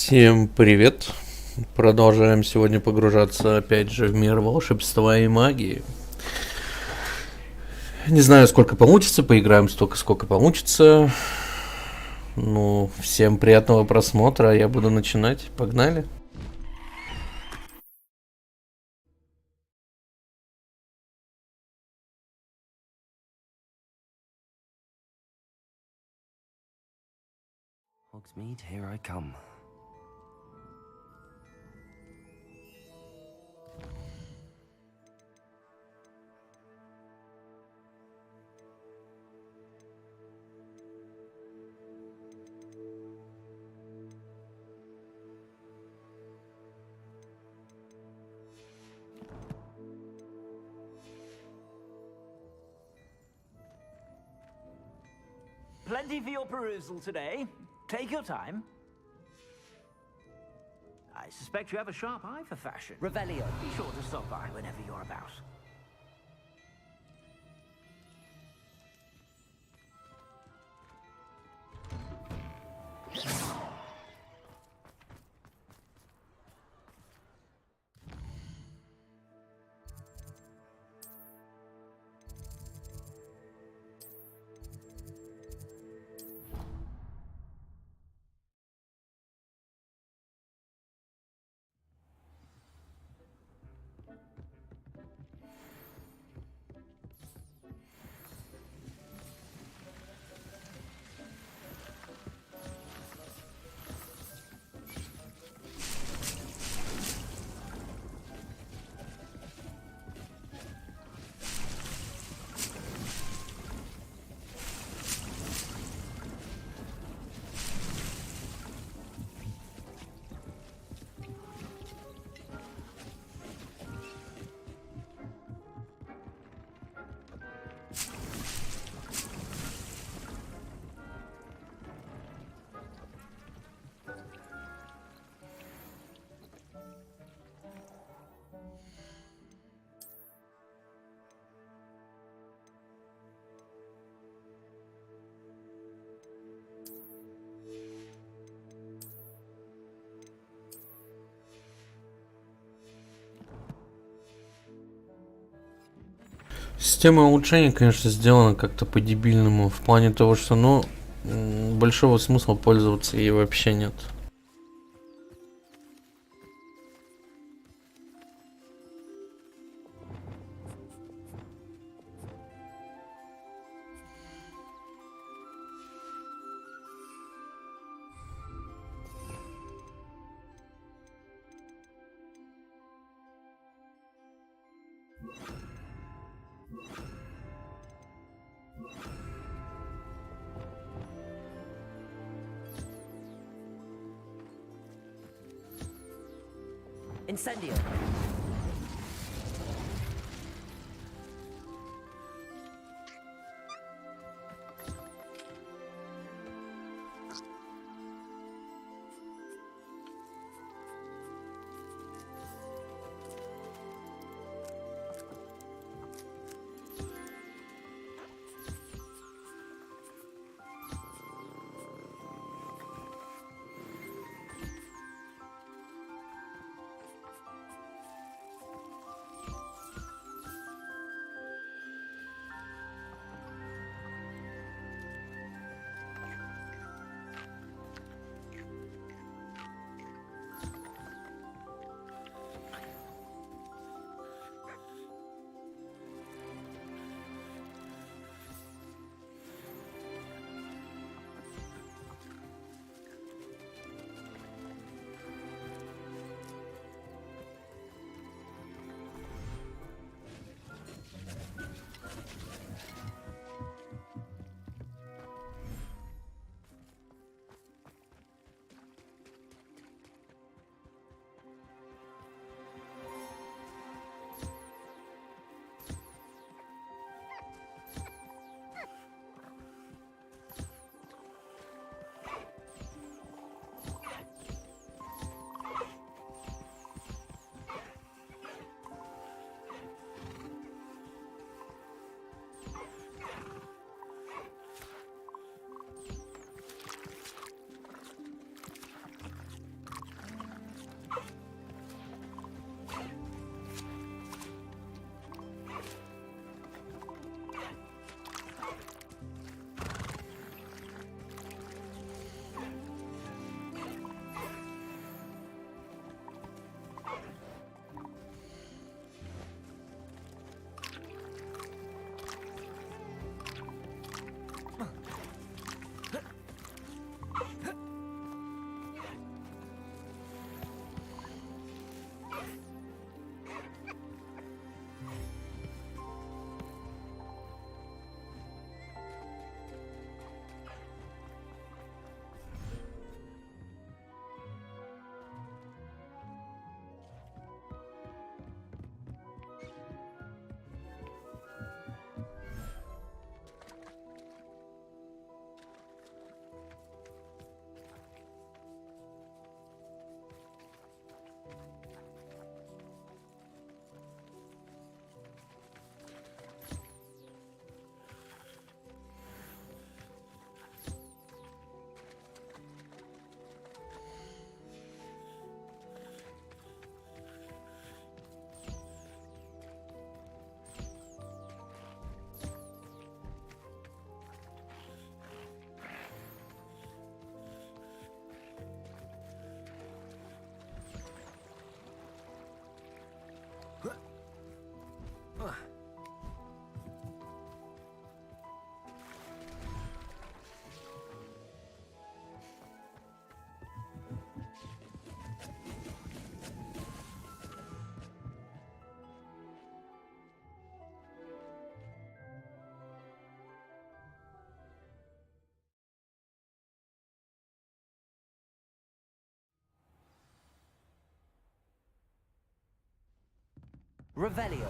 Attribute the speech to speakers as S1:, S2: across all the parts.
S1: Всем привет! Продолжаем сегодня погружаться опять же в мир волшебства и магии. Не знаю, сколько получится, поиграем столько, сколько получится. Ну, всем приятного просмотра, я буду начинать. Погнали!
S2: Hogsmeade, here I come.
S3: Plenty for your perusal today. Take your time. I suspect you have a sharp eye for fashion. Revelio, be sure to stop by whenever you're about.
S1: Система улучшения, конечно, сделана как-то по-дебильному, в плане того, что, ну, большого смысла пользоваться ей вообще нет.
S2: Incendio. Revelio.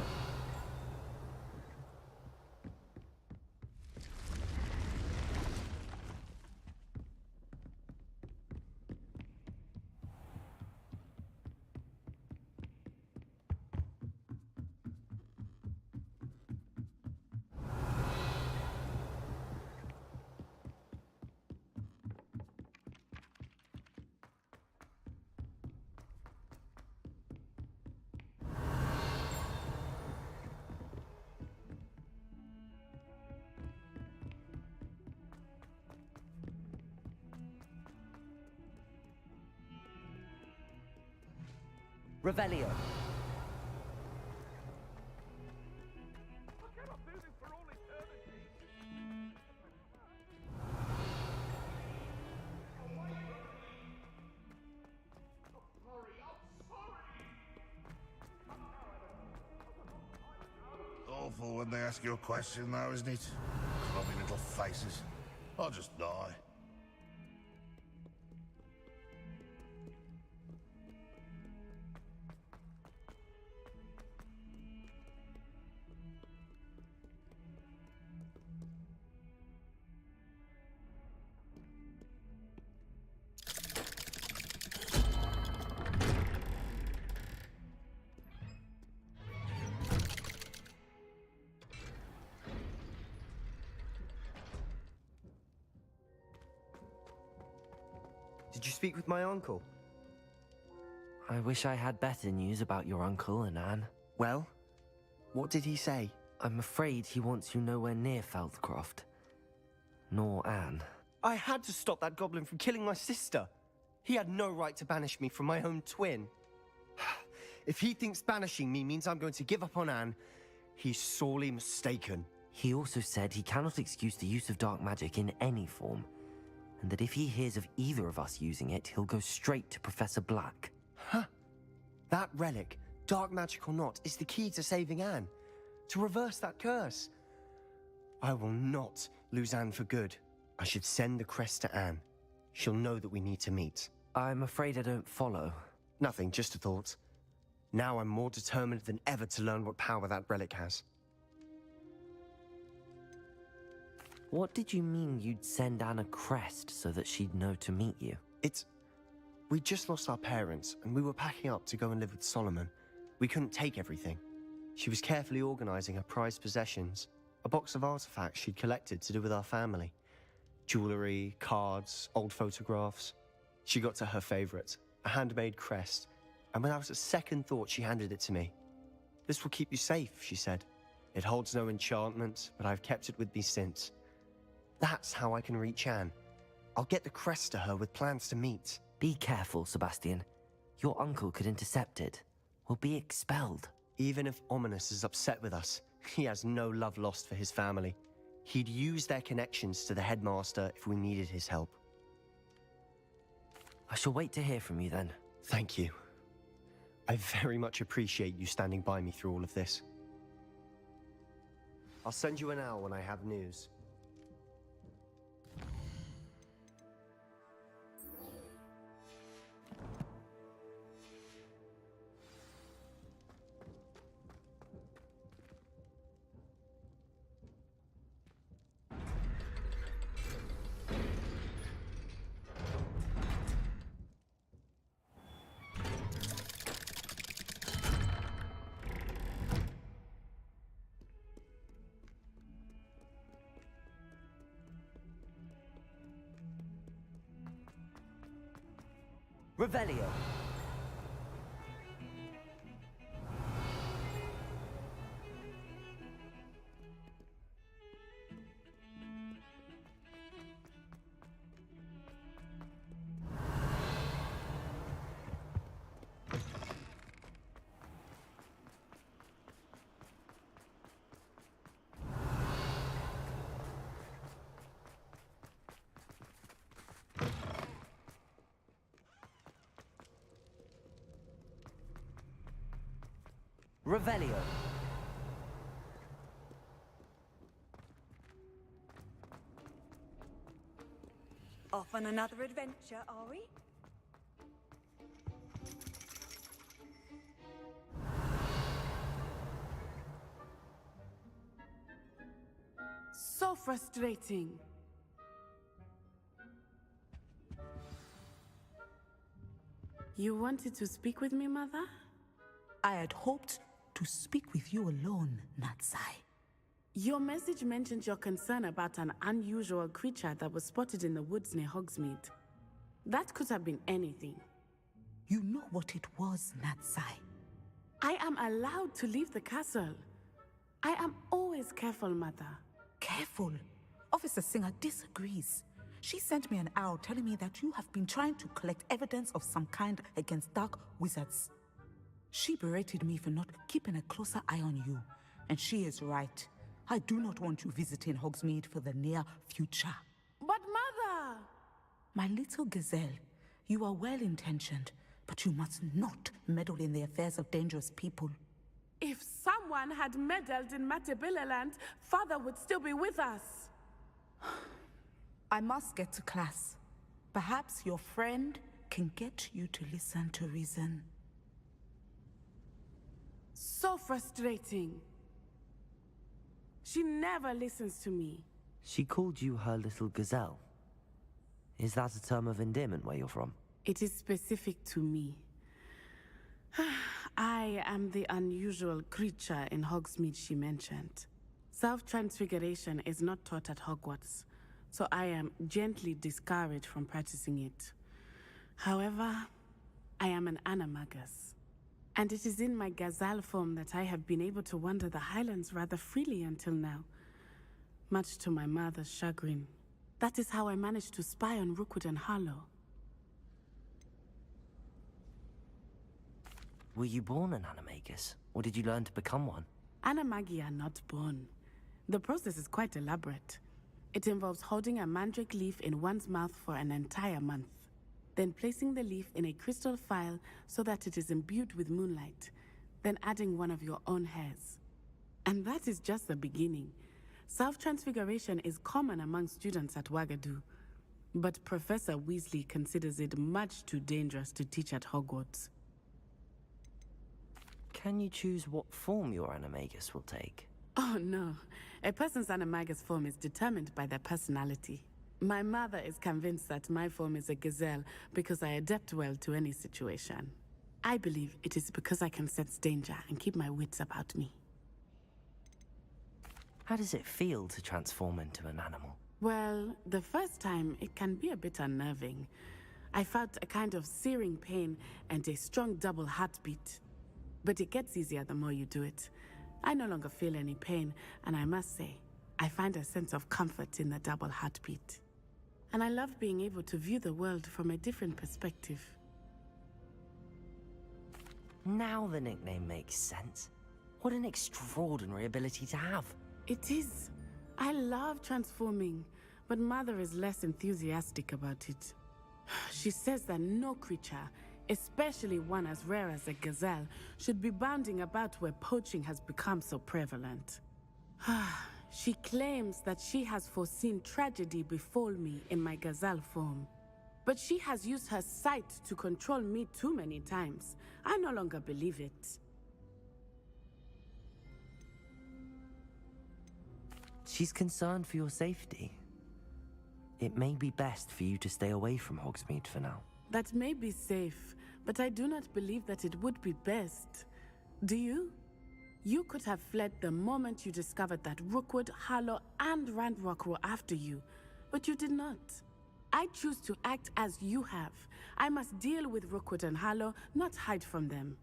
S2: Revelio.
S4: Awful when they ask you a question though, isn't it? Crummy little faces. I'll just die.
S5: Did you speak with my uncle?
S2: I wish I had better news about your uncle and Anne.
S5: Well, what did he say?
S2: I'm afraid he wants you nowhere near Feldcroft. Nor Anne.
S5: I had to stop that goblin from killing my sister. He had no right to banish me from my own twin. If he thinks banishing me means I'm going to give up on Anne, he's sorely mistaken.
S2: He also said he cannot excuse the use of dark magic in any form, and that if he hears of either of us using it, he'll go straight to Professor Black.
S5: Huh. That relic, dark magic or not, is the key to saving Anne. To reverse that curse. I will not lose Anne for good. I should send the crest to Anne. She'll know that we need to meet.
S2: I'm afraid I don't follow.
S5: Nothing, just a thought. Now I'm more determined than ever to learn what power that relic has.
S2: What did you mean you'd send Anne a crest so that she'd know to meet you?
S5: We just lost our parents, and we were packing up to go and live with Solomon. We couldn't take everything. She was carefully organizing her prized possessions, a box of artifacts she'd collected to do with our family. Jewelry, cards, old photographs. She got to her favorite, a handmade crest, and without a second thought she handed it to me. "This will keep you safe," she said. "It holds no enchantment, but I've kept it with me since. That's how I can reach Anne. I'll get the crest to her with plans to meet."
S2: Be careful, Sebastian. Your uncle could intercept it. We'll be expelled.
S5: Even if Ominous is upset with us, he has no love lost for his family. He'd use their connections to the headmaster if we needed his help.
S2: I shall wait to hear from you then.
S5: Thank you. I very much appreciate you standing by me through all of this. I'll send you an hour when I have news.
S2: Revelio. Revelio.
S6: Off on another adventure, are we?
S7: frustrating. You wanted to speak with me, Mother?
S8: I had hoped to speak with you alone, Natsai.
S7: Your message mentioned your concern about an unusual creature that was spotted in the woods near Hogsmeade. That could have been anything.
S8: You know what it was, Natsai.
S7: I am allowed to leave the castle. I am always careful, Mother.
S8: Careful. Officer Singer disagrees. She sent me an owl telling me that you have been trying to collect evidence of some kind against dark wizards. She berated me for not keeping a closer eye on you, and she is right. I do not want you visiting Hogsmeade for the near future.
S7: But Mother!
S8: My little gazelle, you are well-intentioned, but you must not meddle in the affairs of dangerous people.
S7: If someone had meddled in Matabeleland, Father would still be with us.
S8: I must get to class. Perhaps your friend can get you to listen to reason.
S7: So frustrating. She never listens to me.
S2: She called you her little gazelle. Is that a term of endearment where you're from?
S7: It is specific to me. I am the unusual creature in Hogsmeade she mentioned. Self-transfiguration is not taught at Hogwarts, so I am gently discouraged from practicing it. However, I am an animagus, and it is in my gazelle form that I have been able to wander the Highlands rather freely until now, much to my mother's chagrin. That is how I managed to spy on Rookwood and Harlow.
S2: Were you born an animagus, or did you learn to become one?
S7: Animagi are not born. The process is quite elaborate. It involves holding a mandrake leaf in one's mouth for an entire month, then placing the leaf in a crystal phial so that it is imbued with moonlight, then adding one of your own hairs. And that is just the beginning. Self-transfiguration is common among students at Wagadu, but Professor Weasley considers it much too dangerous to teach at Hogwarts.
S2: Can you choose what form your animagus will take?
S7: Oh no, a person's animagus form is determined by their personality. My mother is convinced that my form is a gazelle because I adapt well to any situation. I believe it is because I can sense danger and keep my wits about me.
S2: How does it feel to transform into an animal?
S7: Well, the first time it can be a bit unnerving. I felt a kind of searing pain and a strong double heartbeat. But it gets easier the more you do it. I no longer feel any pain, and I must say, I find a sense of comfort in the double heartbeat. And I love being able to view the world from a different perspective.
S2: Now the nickname makes sense. What an extraordinary ability to have.
S7: It is. I love transforming, but Mother is less enthusiastic about it. She says that no creature, especially one as rare as a gazelle, should be bounding about where poaching has become so prevalent. She claims that she has foreseen tragedy befall me in my gazelle form. But she has used her sight to control me too many times. I no longer believe it.
S2: She's concerned for your safety. It may be best for you to stay away from Hogsmeade for now.
S7: That may be safe, but I do not believe that it would be best. Do you? You could have fled the moment you discovered that Rookwood, Harlow, and Ranrock were after you, but you did not. I choose to act as you have. I must deal with Rookwood and Harlow, not hide from them.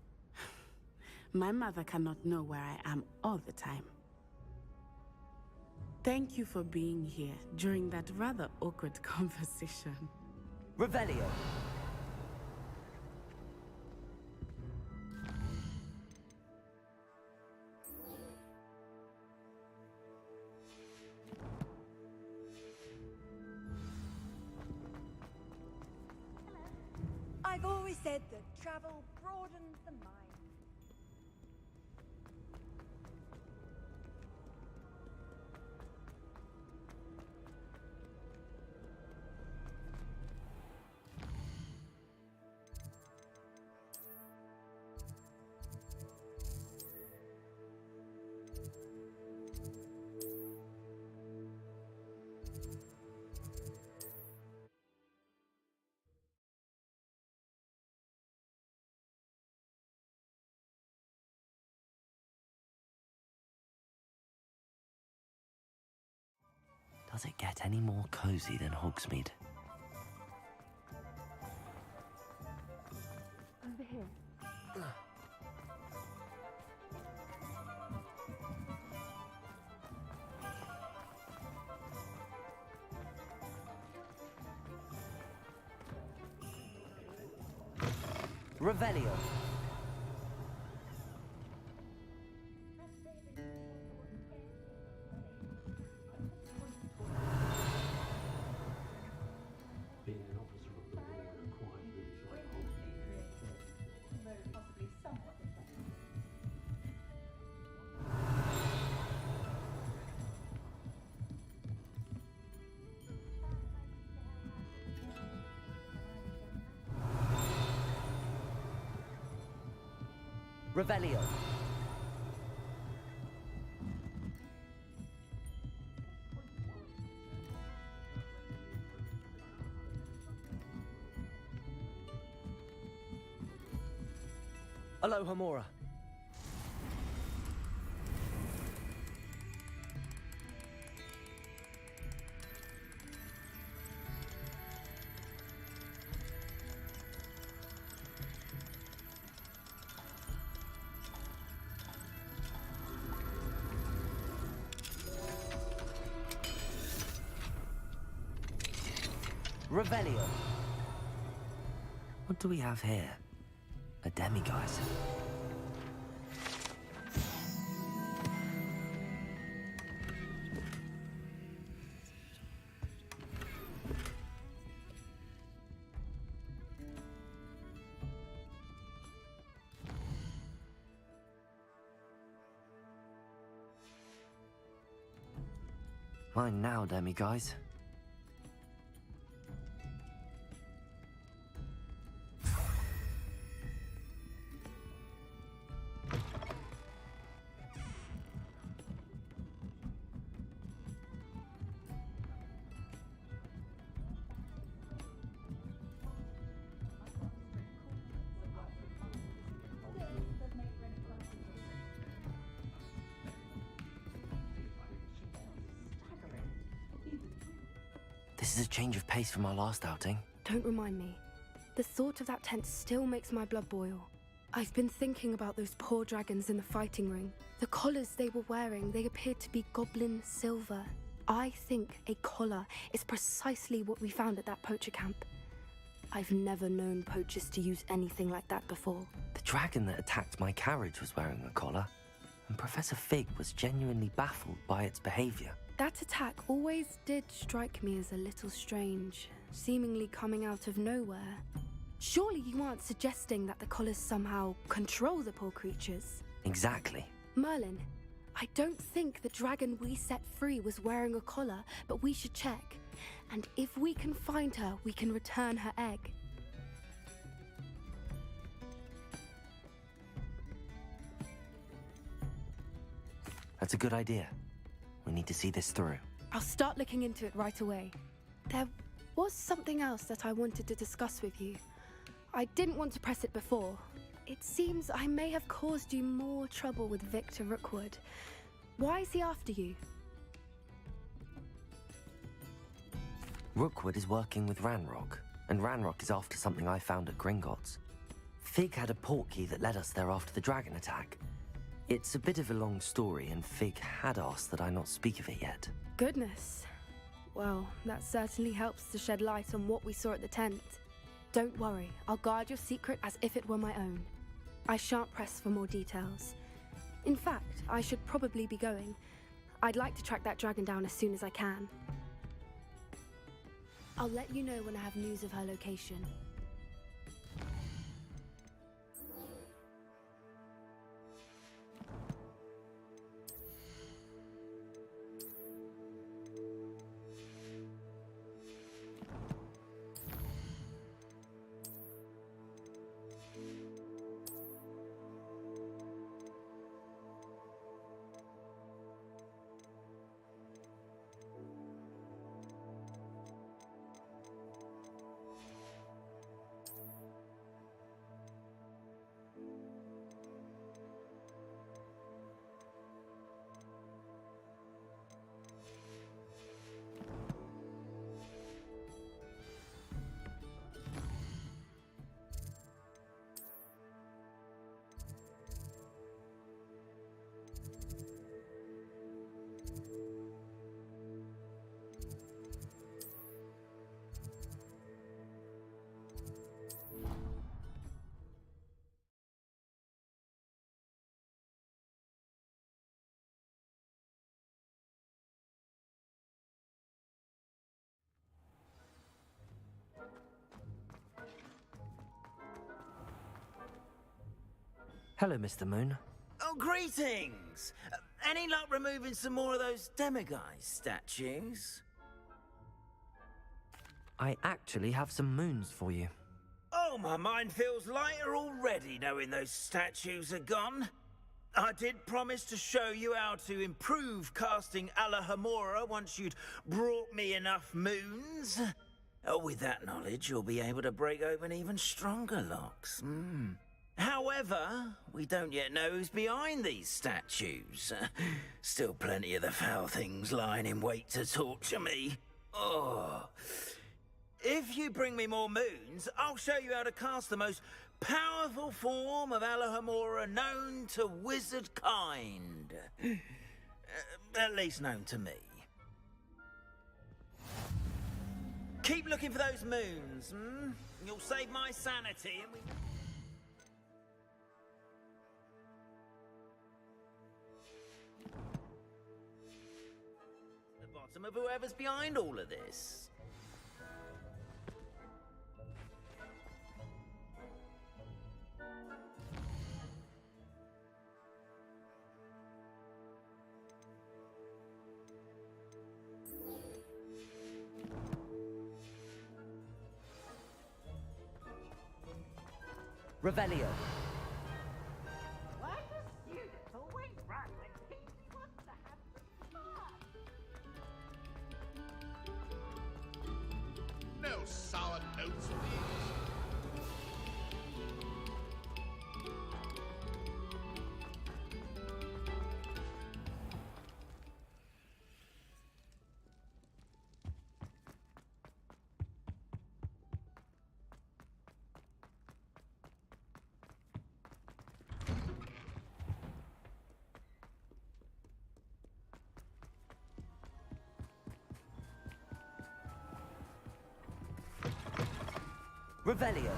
S7: My mother cannot know where I am all the time. Thank you for being here during that rather awkward conversation.
S2: Revelio!
S6: I've always said that travel broadens the mind.
S2: Does it get any more cozy than Hogsmeade?
S6: Over here.
S2: Revelio. Revelio. Aloha Mora. Revelio. What do we have here? A demiguise. Mine now, demiguise. This is a change of pace from our last outing.
S9: Don't remind me. The thought of that tent still makes my blood boil. I've been thinking about those poor dragons in the fighting ring. The collars they were wearing, they appeared to be goblin silver. I think a collar is precisely what we found at that poacher camp. I've never known poachers to use anything like that before.
S2: The dragon that attacked my carriage was wearing a collar, and Professor Fig was genuinely baffled by its behavior.
S9: That attack always did strike me as a little strange, seemingly coming out of nowhere. Surely you aren't suggesting that the collars somehow control the poor creatures?
S2: Exactly.
S9: Merlin, I don't think the dragon we set free was wearing a collar, but we should check. And if we can find her, we can return her egg.
S2: That's a good idea. We need to see this through.
S9: I'll start looking into it right away. There was something else that I wanted to discuss with you. I didn't want to press it before. It seems I may have caused you more trouble with Victor Rookwood. Why is he after you?
S2: Rookwood is working with Ranrock, and Ranrock is after something I found at Gringotts. Fig had a portkey that led us there after the dragon attack. It's a bit of a long story, and Fig had asked that I not speak of it yet.
S9: Goodness. Well, that certainly helps to shed light on what we saw at the tent. Don't worry, I'll guard your secret as if it were my own. I shan't press for more details. In fact, I should probably be going. I'd like to track that dragon down as soon as I can. I'll let you know when I have news of her location.
S2: Hello, Mr. Moon.
S3: Oh, greetings! Any luck removing some more of those demiguise statues?
S2: I actually have some moons for you.
S3: Oh, my mind feels lighter already knowing those statues are gone. I did promise to show you how to improve casting Alohomora once you'd brought me enough moons. With that knowledge, you'll be able to break open even stronger locks. However, we don't yet know who's behind these statues. Still plenty of the foul things lying in wait to torture me. Oh. If you bring me more moons, I'll show you how to cast the most powerful form of Alohomora known to wizard kind. At least known to me. Keep looking for those moons, You'll save my sanity and we... The bottom of whoever's behind all of this.
S2: Revelio.
S3: Why does students always run when Casey wants to have some fun?
S4: No sour notes, please.
S2: Revelio.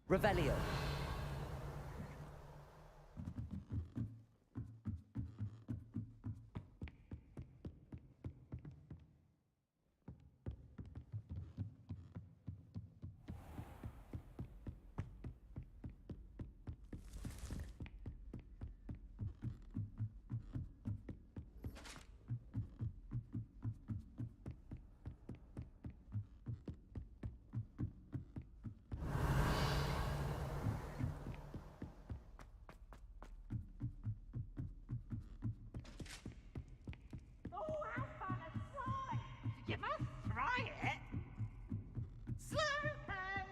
S2: Revelio.
S3: You must try it. Slow pace.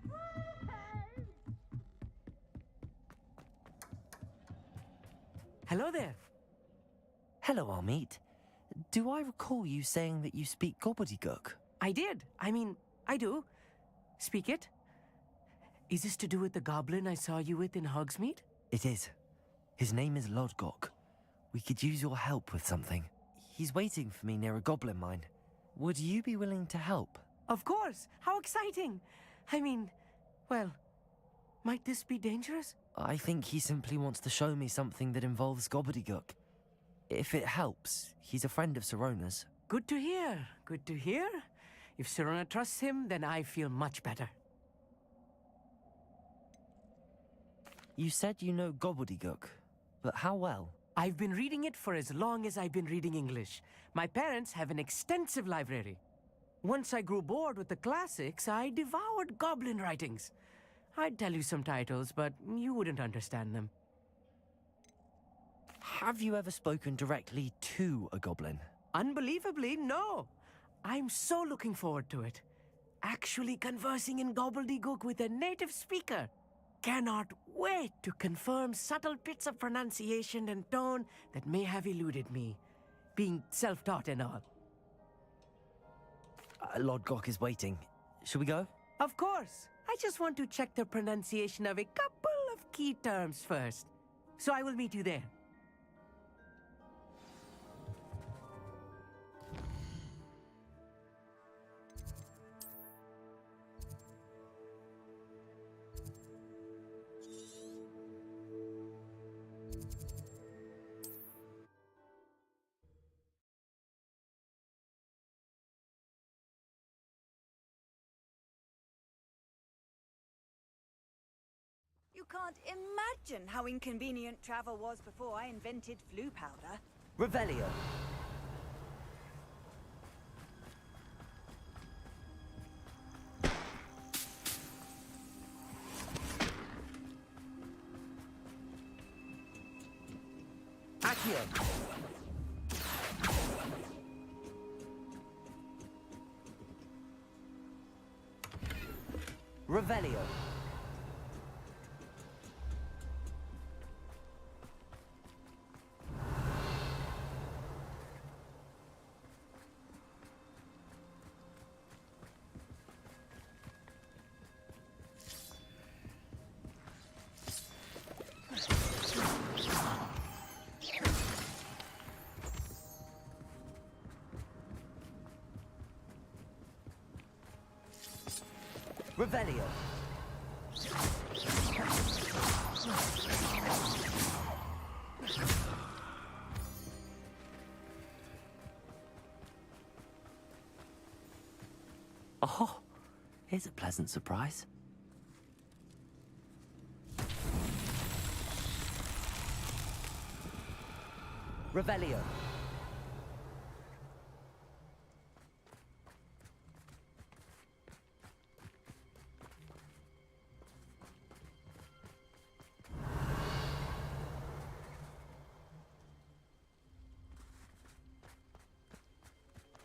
S3: Slow pace.
S2: Hello there. Hello, Amit. Do I recall you saying that you speak gobbledygook?
S10: I did. I mean, I do. Speak it. Is this to do with the goblin I saw you with in Hogsmeade?
S2: It is. His name is Lodgok. We could use your help with something. He's waiting for me near a goblin mine. Would you be willing to help?
S10: Of course. How exciting. I mean, well, might this be dangerous?
S2: I think he simply wants to show me something that involves gobbledygook. If it helps, he's a friend of Sirona's.
S10: Good to hear. Good to hear. If Sirona trusts him, then I feel much better.
S2: You said you know gobbledygook, but how well?
S10: I've been reading it for as long as I've been reading English. My parents have an extensive library. Once I grew bored with the classics, I devoured goblin writings. I'd tell you some titles, but you wouldn't understand them.
S2: Have you ever spoken directly to a goblin?
S10: Unbelievably, no. I'm so looking forward to it. Actually conversing in gobbledygook with a native speaker. Cannot wait to confirm subtle bits of pronunciation and tone that may have eluded me, being self-taught and all.
S2: Lodgok is waiting. Shall we go?
S10: Of course. I just want to check the pronunciation of a couple of key terms first. So I will meet you there.
S6: You can't imagine how inconvenient travel was before I invented flu powder.
S2: Revelio. Accio. Revelio. Revelio. Oh, here's a pleasant surprise. Revelio.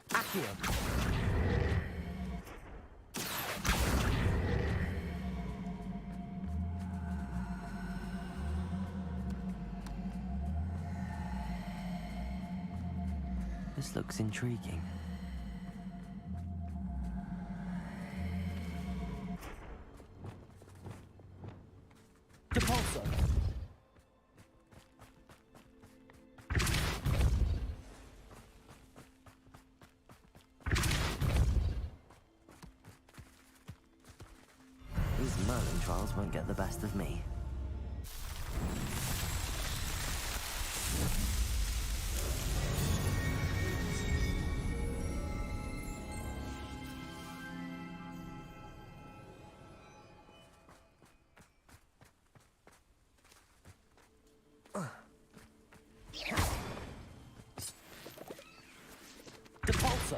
S2: Accio. This looks intriguing. Depulso. These Merlin trials won't get the best of me. Depulso.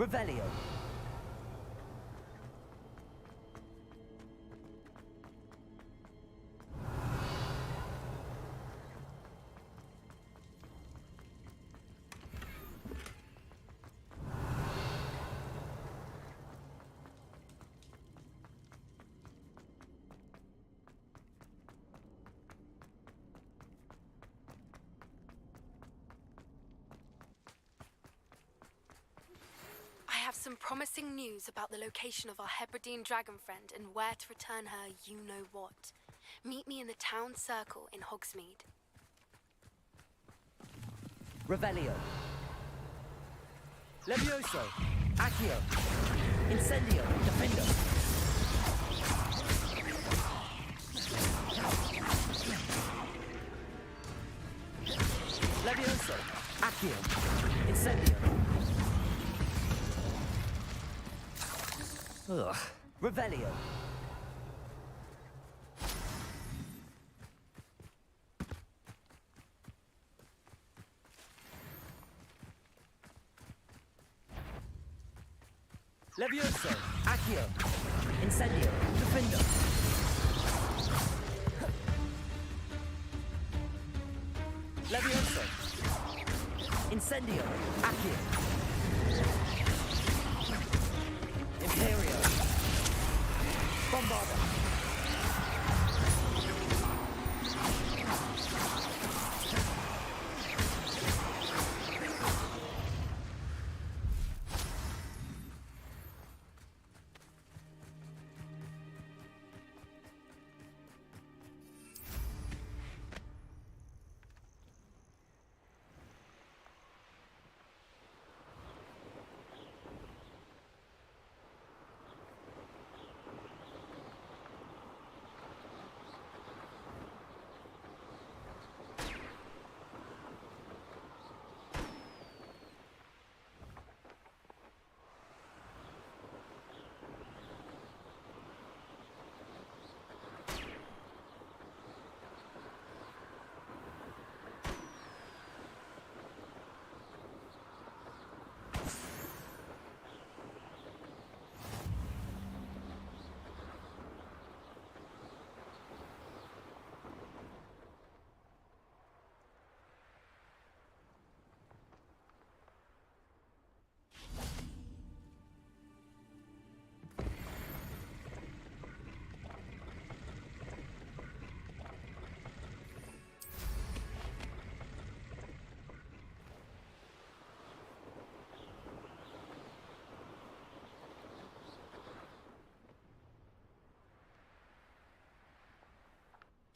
S2: Revelio.
S9: I have some promising news about the location of our Hebridean dragon friend and where to return her you-know-what. Meet me in the town circle in Hogsmeade.
S2: Revelio. Levioso. Accio. Incendio. Defendo. Levioso. Accio. Incendio. Ugh. Revelio.
S10: Levioso, Accio, Incendio, Defender. Levioso, Incendio, Accio, Imperio, Bombarda.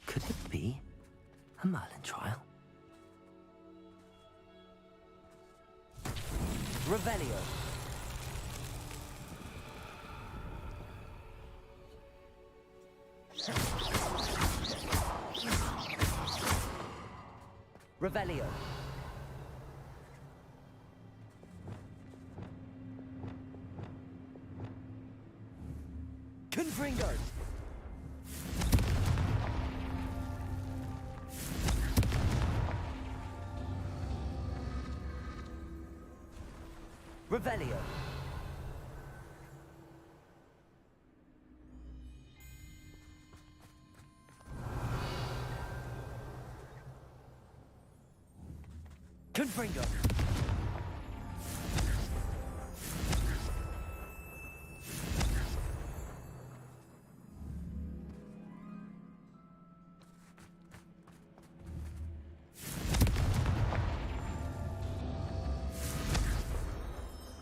S2: Could it be a Merlin trial? Revelio. Revelio. Confringo. Revelio. Confringo.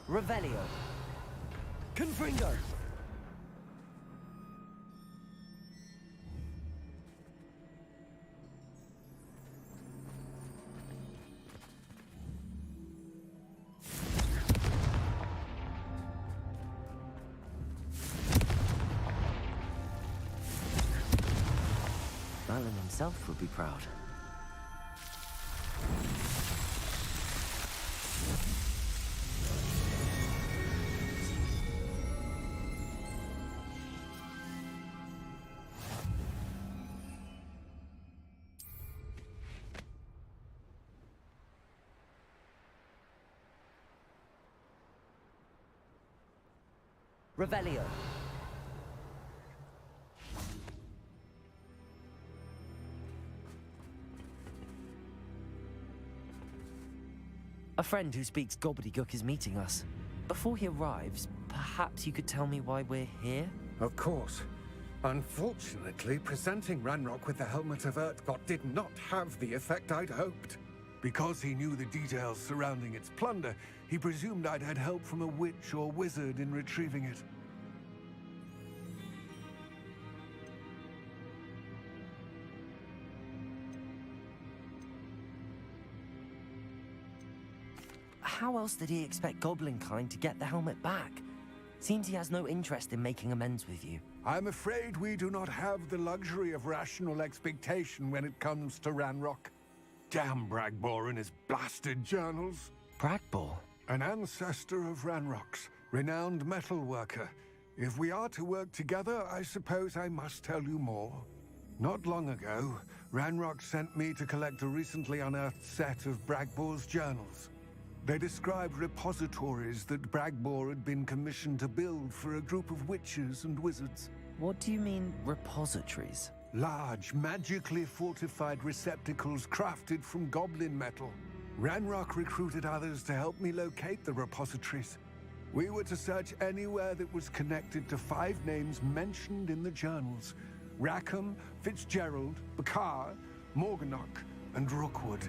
S2: Revelio. Confringo. Merlin himself would be proud. Revelio. A friend who speaks gobbledygook is meeting us. Before he arrives, perhaps you could tell me why we're here?
S11: Of course. Unfortunately, presenting Ranrock with the Helmet of Urtkot did not have the effect I'd hoped. Because he knew the details surrounding its plunder, he presumed I'd had help from a witch or wizard in retrieving it.
S2: How else did he expect Goblinkind to get the helmet back? Seems he has no interest in making amends with you.
S11: I'm afraid we do not have the luxury of rational expectation when it comes to Ranrock. Damn Bragbor and his blasted journals.
S2: Bragbor?
S11: An ancestor of Ranrock's, renowned metal worker. If we are to work together, I suppose I must tell you more. Not long ago, Ranrock sent me to collect a recently unearthed set of Bragbor's journals. They described repositories that Bragbor had been commissioned to build for a group of witches and wizards.
S2: What do you mean, repositories?
S11: Large, magically fortified receptacles crafted from goblin metal. Ranrock recruited others to help me locate the repositories. We were to search anywhere that was connected to 5 names mentioned in the journals: Rackham, Fitzgerald, Bakar, Morganach, and Rookwood.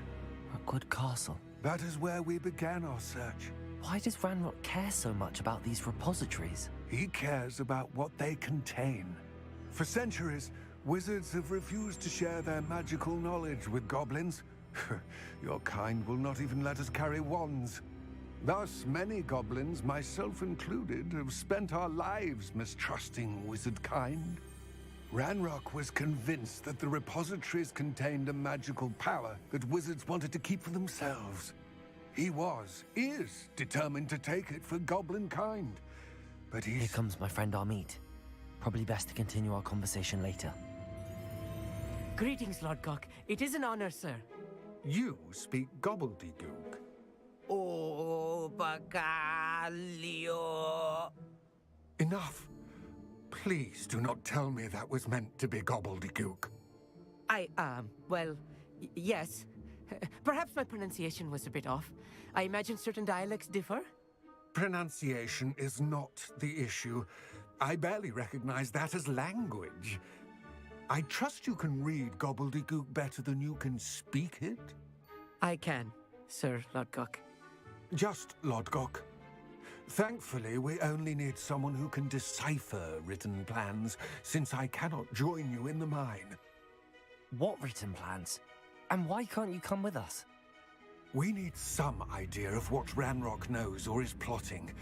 S2: Rookwood Castle.
S11: That is where we began our search.
S2: Why does Ranrock care so much about these repositories?
S11: He cares about what they contain. For centuries, wizards have refused to share their magical knowledge with goblins. Your kind will not even let us carry wands. Thus, many goblins, myself included, have spent our lives mistrusting wizard kind. Ranrock was convinced that the repositories contained a magical power that wizards wanted to keep for themselves. He is determined to take it for goblin kind. But
S2: Here comes my friend Amit. Probably best to continue our conversation later.
S10: Greetings, Lord Cock. It is an honor, sir.
S11: You speak gobbledygook.
S10: Oh, Bacalio.
S11: Enough. Please do not tell me that was meant to be gobbledygook.
S10: Well, yes. Perhaps my pronunciation was a bit off. I imagine certain dialects differ.
S11: Pronunciation is not the issue. I barely recognize that as language. I trust you can read gobbledygook better than you can speak it?
S10: I can, Sir Lodgok.
S11: Just Lodgok. Thankfully, we only need someone who can decipher written plans, since I cannot join you in the mine.
S2: What written plans? And why can't you come with us?
S11: We need some idea of what Ranrock knows or is plotting.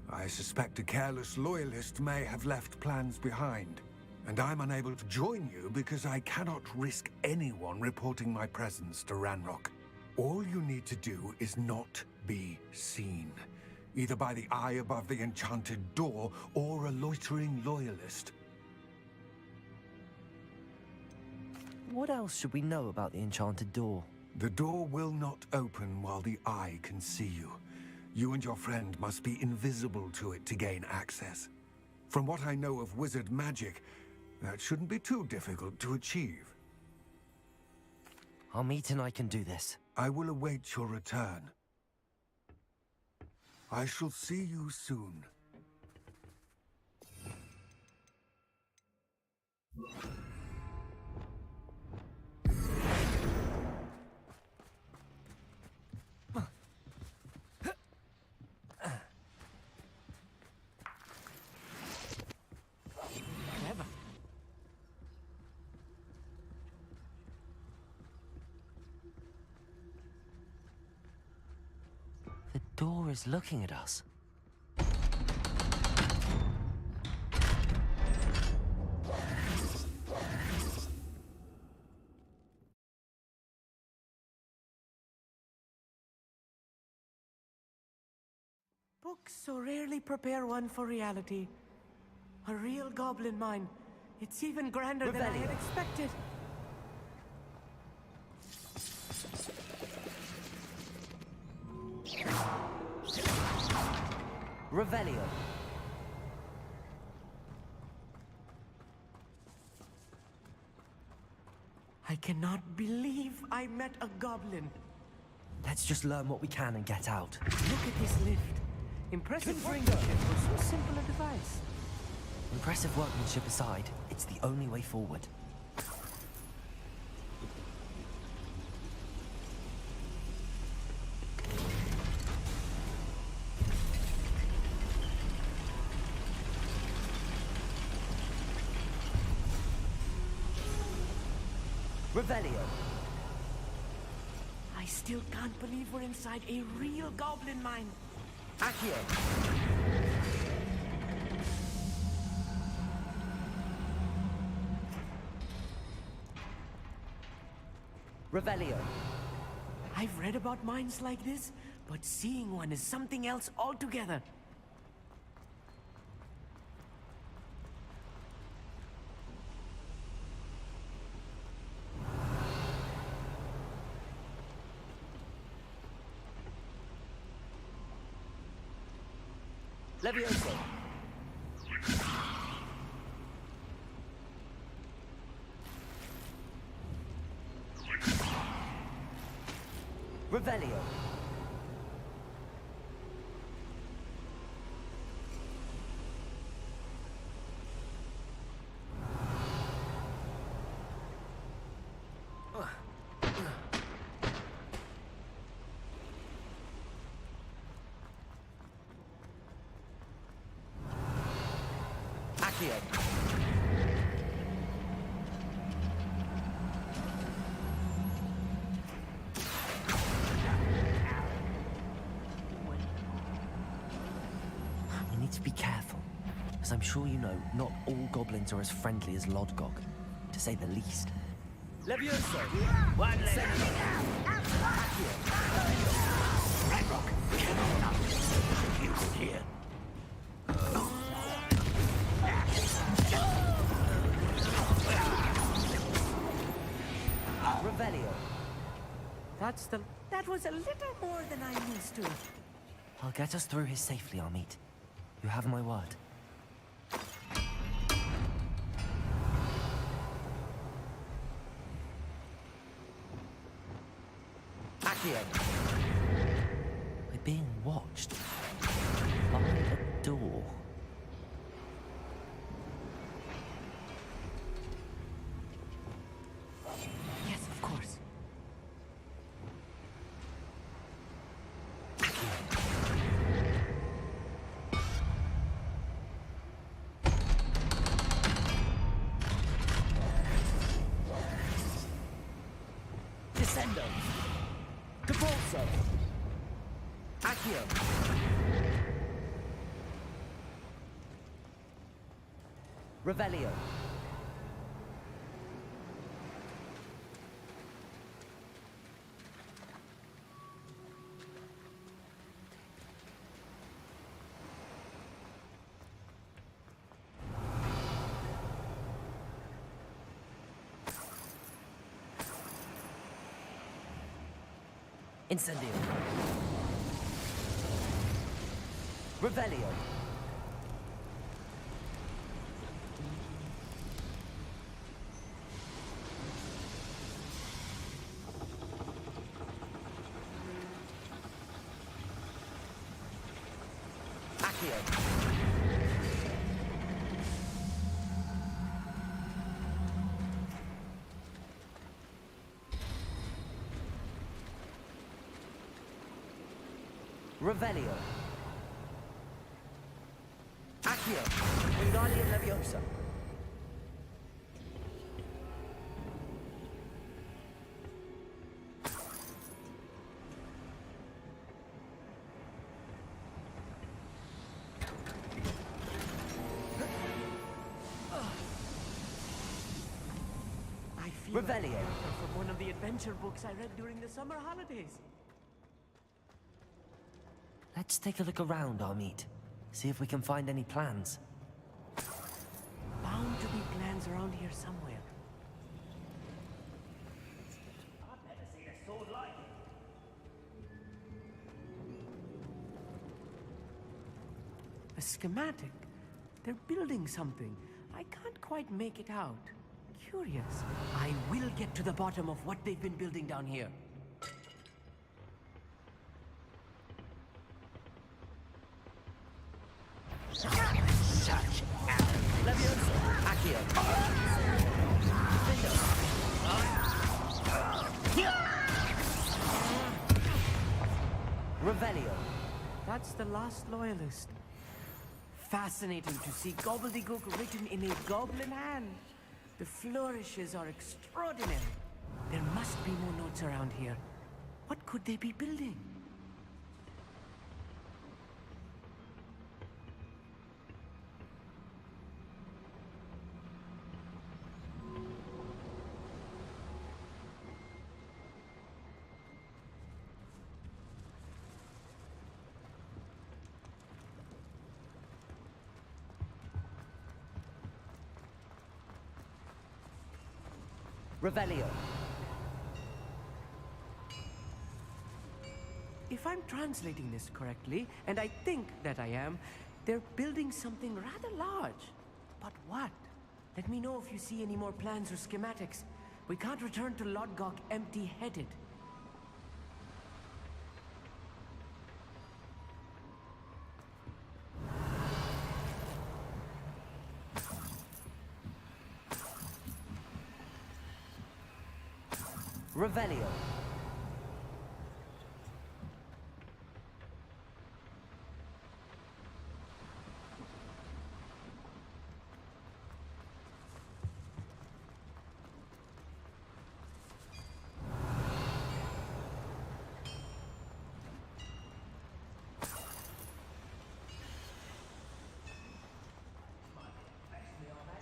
S11: I suspect a careless loyalist may have left plans behind. And I'm unable to join you because I cannot risk anyone reporting my presence to Ranrock. All you need to do is not be seen, either by the eye above the enchanted door or a loitering loyalist.
S2: What else should we know about the enchanted door?
S11: The door will not open while the eye can see you. You and your friend must be invisible to it to gain access. From what I know of wizard magic, that shouldn't be too difficult to achieve.
S2: Amit and I can do this.
S11: I will await your return. I shall see you soon.
S10: Clever.
S2: The door is looking at us.
S10: Books so rarely prepare one for reality. A real goblin mine. It's even grander than I had expected.
S2: Revelio.
S10: I cannot believe I met a goblin.
S2: Let's just learn what we can and get out.
S10: Look at this lift. Impressive workmanship for so simple a device.
S2: Impressive workmanship aside, it's the only way forward. Revelio.
S10: I still can't believe we're inside a real goblin mine.
S2: Accio. Revelio.
S10: I've read about mines like this, but seeing one is something else altogether.
S2: Levioso. Revelio. Accio. We need to be careful, as I'm sure you know, not all goblins are as friendly as Lodgok, to say the least. Levioso! One leg!
S3: Ranrock, you could hear.
S2: Revelio.
S10: That was a little more than I'm used to.
S2: I'll get us through here safely, Amit. You have my word. Accio. We're being watched. By a door.
S10: Yes, of course.
S2: Descendo. Capulso. Accio. Revelio. Incendio. Revelio. Accio. Revelio. Accio. Wingardium Leviosa.
S10: I feel like a
S2: Revelio.
S10: character from one of the adventure books I read during the summer holidays.
S2: Let's take a look around, Amit. See if we can find any plans.
S10: Bound to be plans around here somewhere. A schematic. They're building something. I can't quite make it out. Curious. I will get to the bottom of what they've been building down here.
S3: Such
S2: Leviosa. Accio. Revelio.
S10: That's the last loyalist. Fascinating to see gobbledygook written in a goblin hand. The flourishes are extraordinary. There must be more notes around here. What could they be building?
S2: Revelio.
S10: If I'm translating this correctly, and I think that I am, They're building something rather large. But what? Let me know if you see any more plans or schematics. We can't return to Lodgok empty-headed.
S2: Revelio.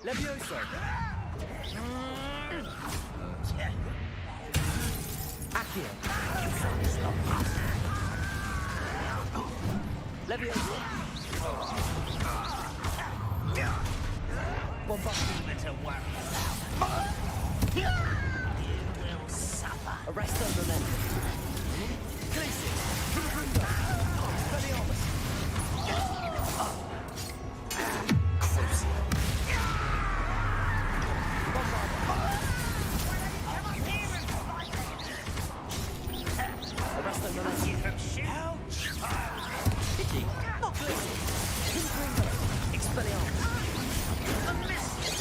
S2: Levioso. Accio. Levioso.
S3: Bombardment to worry about. You will suffer.
S2: Arresto momentum.
S3: Crisis. Expelliarmus.
S2: Arresto momentum. Itchy. Expelliarmus.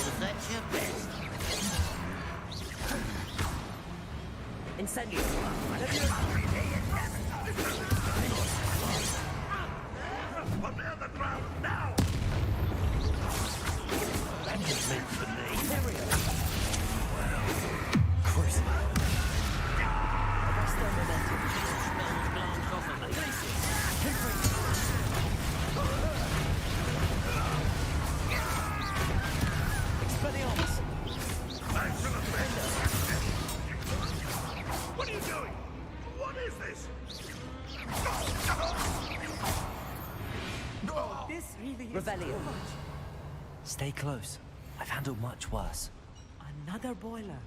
S3: Was that your best?
S2: Incendio.
S4: Put me on the ground now!
S3: That was meant for me.
S2: Cruising. Arresto momentum.
S3: Smells blank off of me.
S2: Expelliarmus.
S4: What are you doing? What is this?
S10: This really is
S2: Revelio.
S10: too much.
S2: Stay close. I've handled much worse.
S10: Another boiler.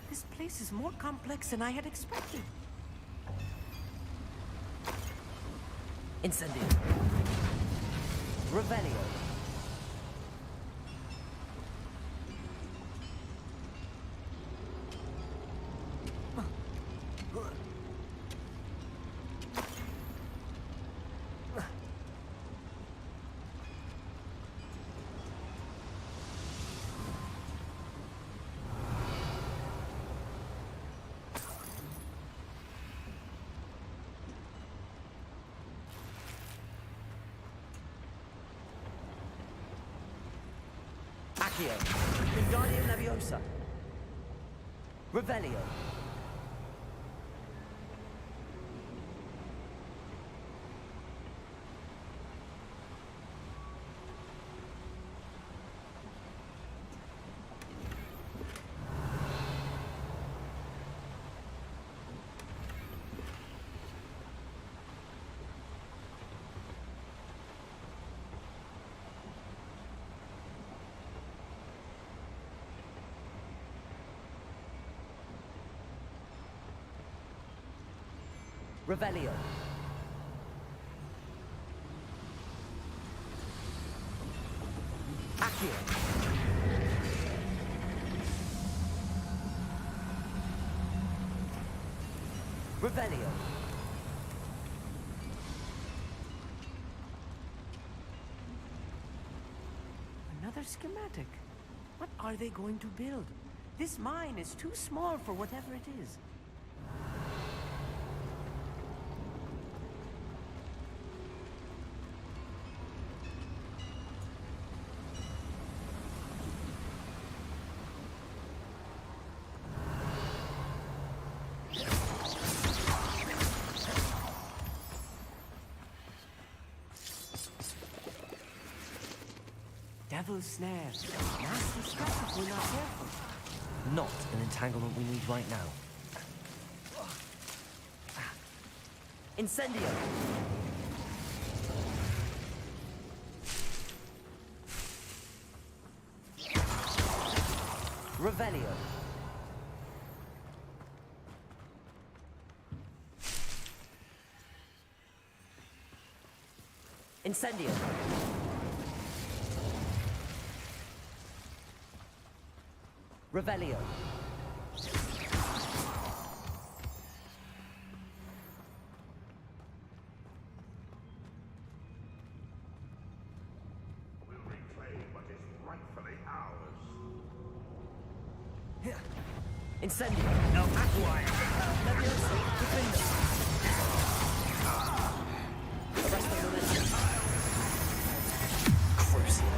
S10: This place is more complex than I had expected.
S2: Incendio. Revelio. Accio. Wingardium Leviosa. Revelio. Revelio. Accio. Revelio.
S10: Another schematic. What are they going to build? This mine is too small for whatever it is. Devil's snare. Nasty stuff if we're not careful.
S2: Not an entanglement we need right now. Incendio. Revelio. Incendio. Revelio.
S4: We'll reclaim what is rightfully ours.
S2: Incendio. No, Acquire. Levioso. Defender. Arrest the momentum. Crucial.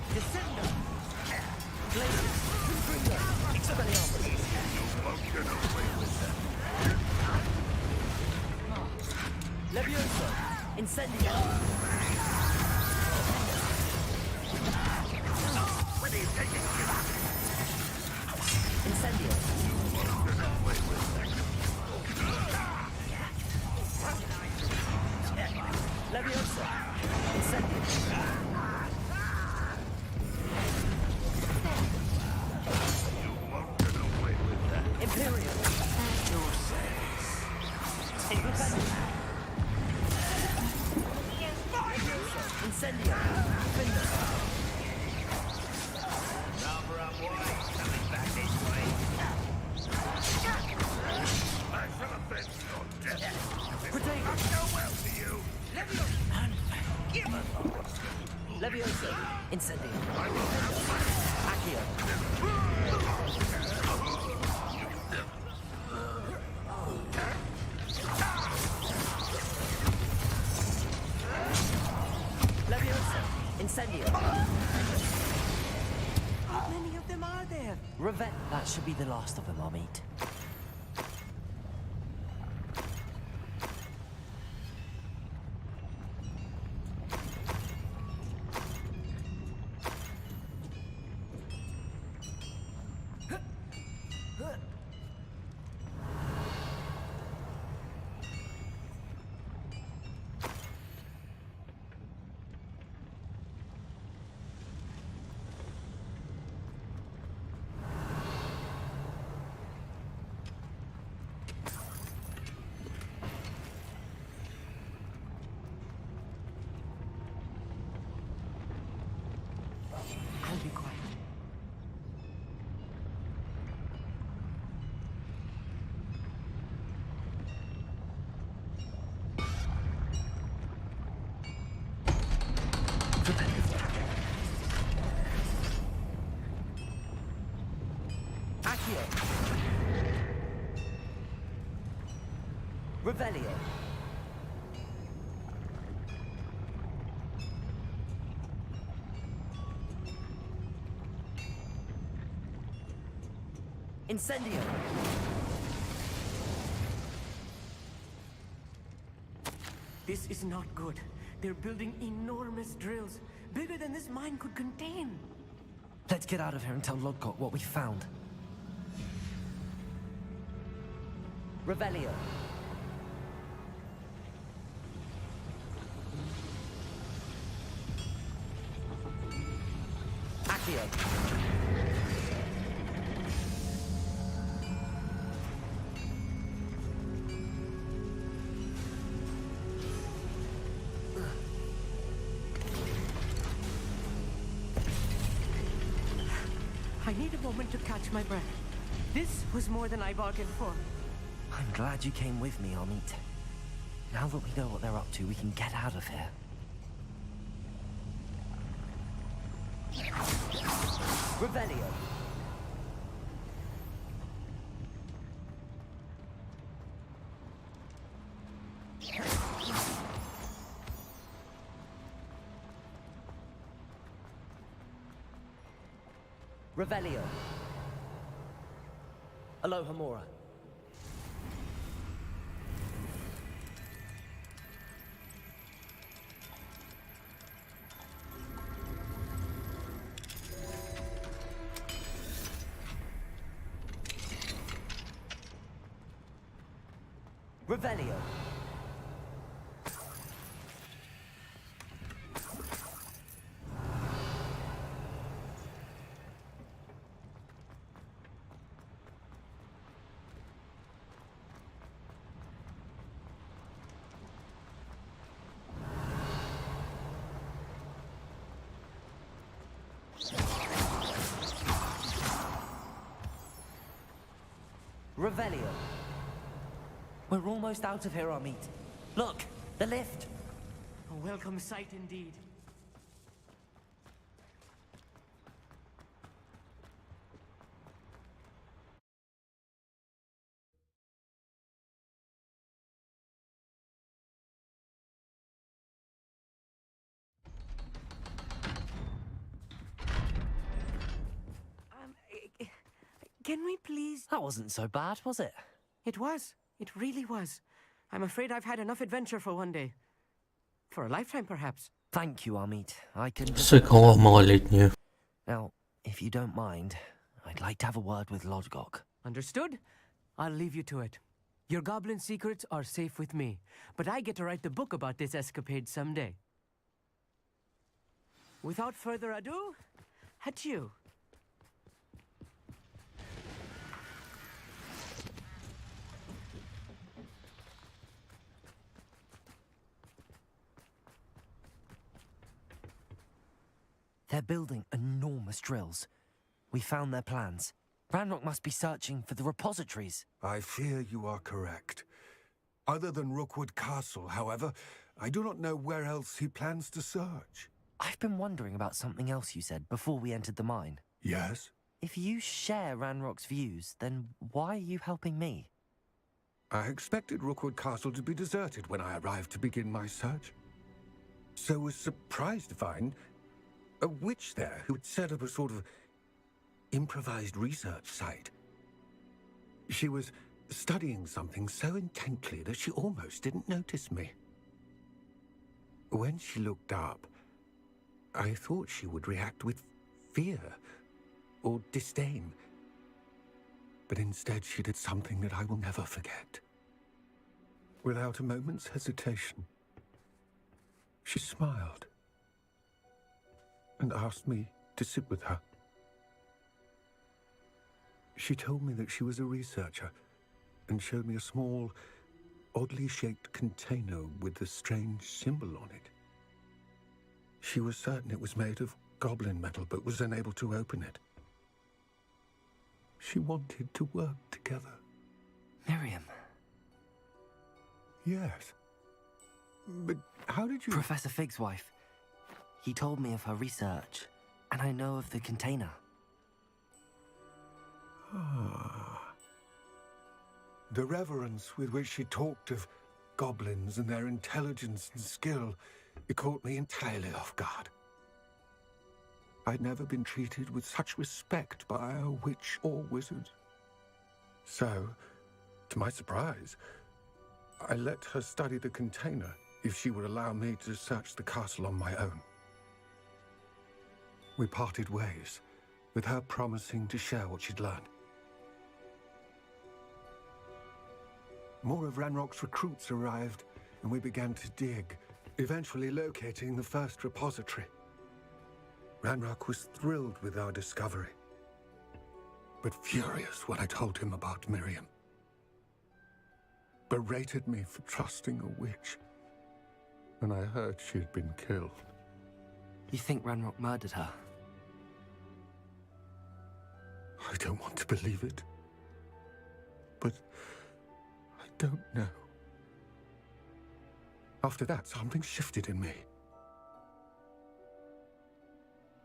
S2: Descender. Blazes. Confringo. Expelliarmus.
S4: You won't get away with that.
S2: Levioso. Incendio.
S4: When are you taking it up?
S2: Incendio.
S4: Get away with that.
S2: Levioso. Incendio.
S4: You won't get away with that.
S2: Imperial.
S4: Your sense.
S2: Incendio. Defender.
S3: Number up wide, coming back this way.
S4: I shall avenge your death.
S2: Protego.
S4: Go well to you.
S2: Levioso. Incendio. Accio. Levioso. Incendio.
S10: How many of them are there?
S2: Revet. That should be the last of them, I'll meet.
S10: I'll be quiet.
S2: Accio. Revelio. Incendio.
S10: This is not good. They're building enormous drills, bigger than this mine could contain.
S2: Let's get out of here and tell Lodcock what we found. Revelio. Accio.
S10: I need a moment to catch my breath. This was more than I bargained for.
S2: I'm glad you came with me, Amit. Now that we know what they're up to, we can get out of here. Revelio. Revelio. Alohomora. Revelio. Revelio. We're almost out of here, Amit. Look, the lift.
S10: A welcome sight indeed. Can we please...
S2: That wasn't so bad, was it?
S10: It was. It really was. I'm afraid I've had enough adventure for one day. For a lifetime, perhaps.
S2: Thank you, Amit. I can...
S1: Сыкова малолетняя.
S2: Now, if you don't mind, I'd like to have a word with Lodgok.
S10: Understood? I'll leave you to it. Your goblin secrets are safe with me, but I get to write the book about this escapade someday. Without further ado, adieu.
S2: They're building enormous drills. We found their plans. Ranrock must be searching for the repositories.
S11: I fear you are correct. Other than Rookwood Castle, however, I do not know where else he plans to search.
S2: I've been wondering about something else you said before we entered the mine.
S11: Yes?
S2: If you share Ranrock's views, then why are you helping me?
S11: I expected Rookwood Castle to be deserted when I arrived to begin my search. So was surprised to find a witch there who had set up a sort of improvised research site. She was studying something so intently that she almost didn't notice me. When she looked up, I thought she would react with fear or disdain. But instead she did something that I will never forget. Without a moment's hesitation, she smiled and asked me to sit with her. She told me that she was a researcher and showed me a small, oddly shaped container with a strange symbol on it. She was certain it was made of goblin metal, but was unable to open it. She wanted to work together.
S2: Miriam.
S11: Yes. But how did you...
S2: Professor Fig's wife. He told me of her research, and I know of the container.
S11: Ah. The reverence with which she talked of goblins and their intelligence and skill, it caught me entirely off guard. I'd never been treated with such respect by a witch or wizard. So, to my surprise, I let her study the container if she would allow me to search the castle on my own. We parted ways, with her promising to share what she'd learned. More of Ranrock's recruits arrived, and we began to dig, eventually locating the first repository. Ranrock was thrilled with our discovery, but furious when I told him about Miriam. Berated me for trusting a witch when I heard she had been killed.
S2: You think Ranrock murdered her?
S11: I don't want to believe it, but I don't know. After that, something shifted in me.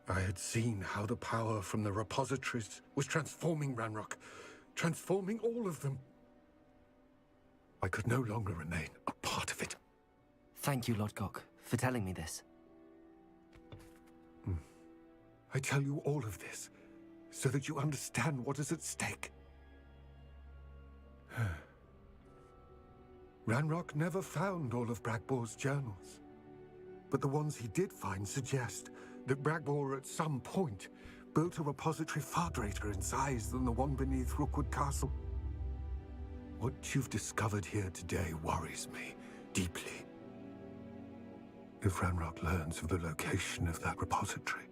S11: I had seen how the power from the repositories was transforming Ranrock, transforming all of them. I could no longer remain a part of it.
S2: Thank you, Lodgok, for telling me this.
S11: I tell you all of this so that you understand what is at stake. Ranrock never found all of Bragbor's journals, but the ones he did find suggest that Bragbor at some point built a repository far greater in size than the one beneath Rookwood Castle. What you've discovered here today worries me deeply. If Ranrock learns of the location of that repository,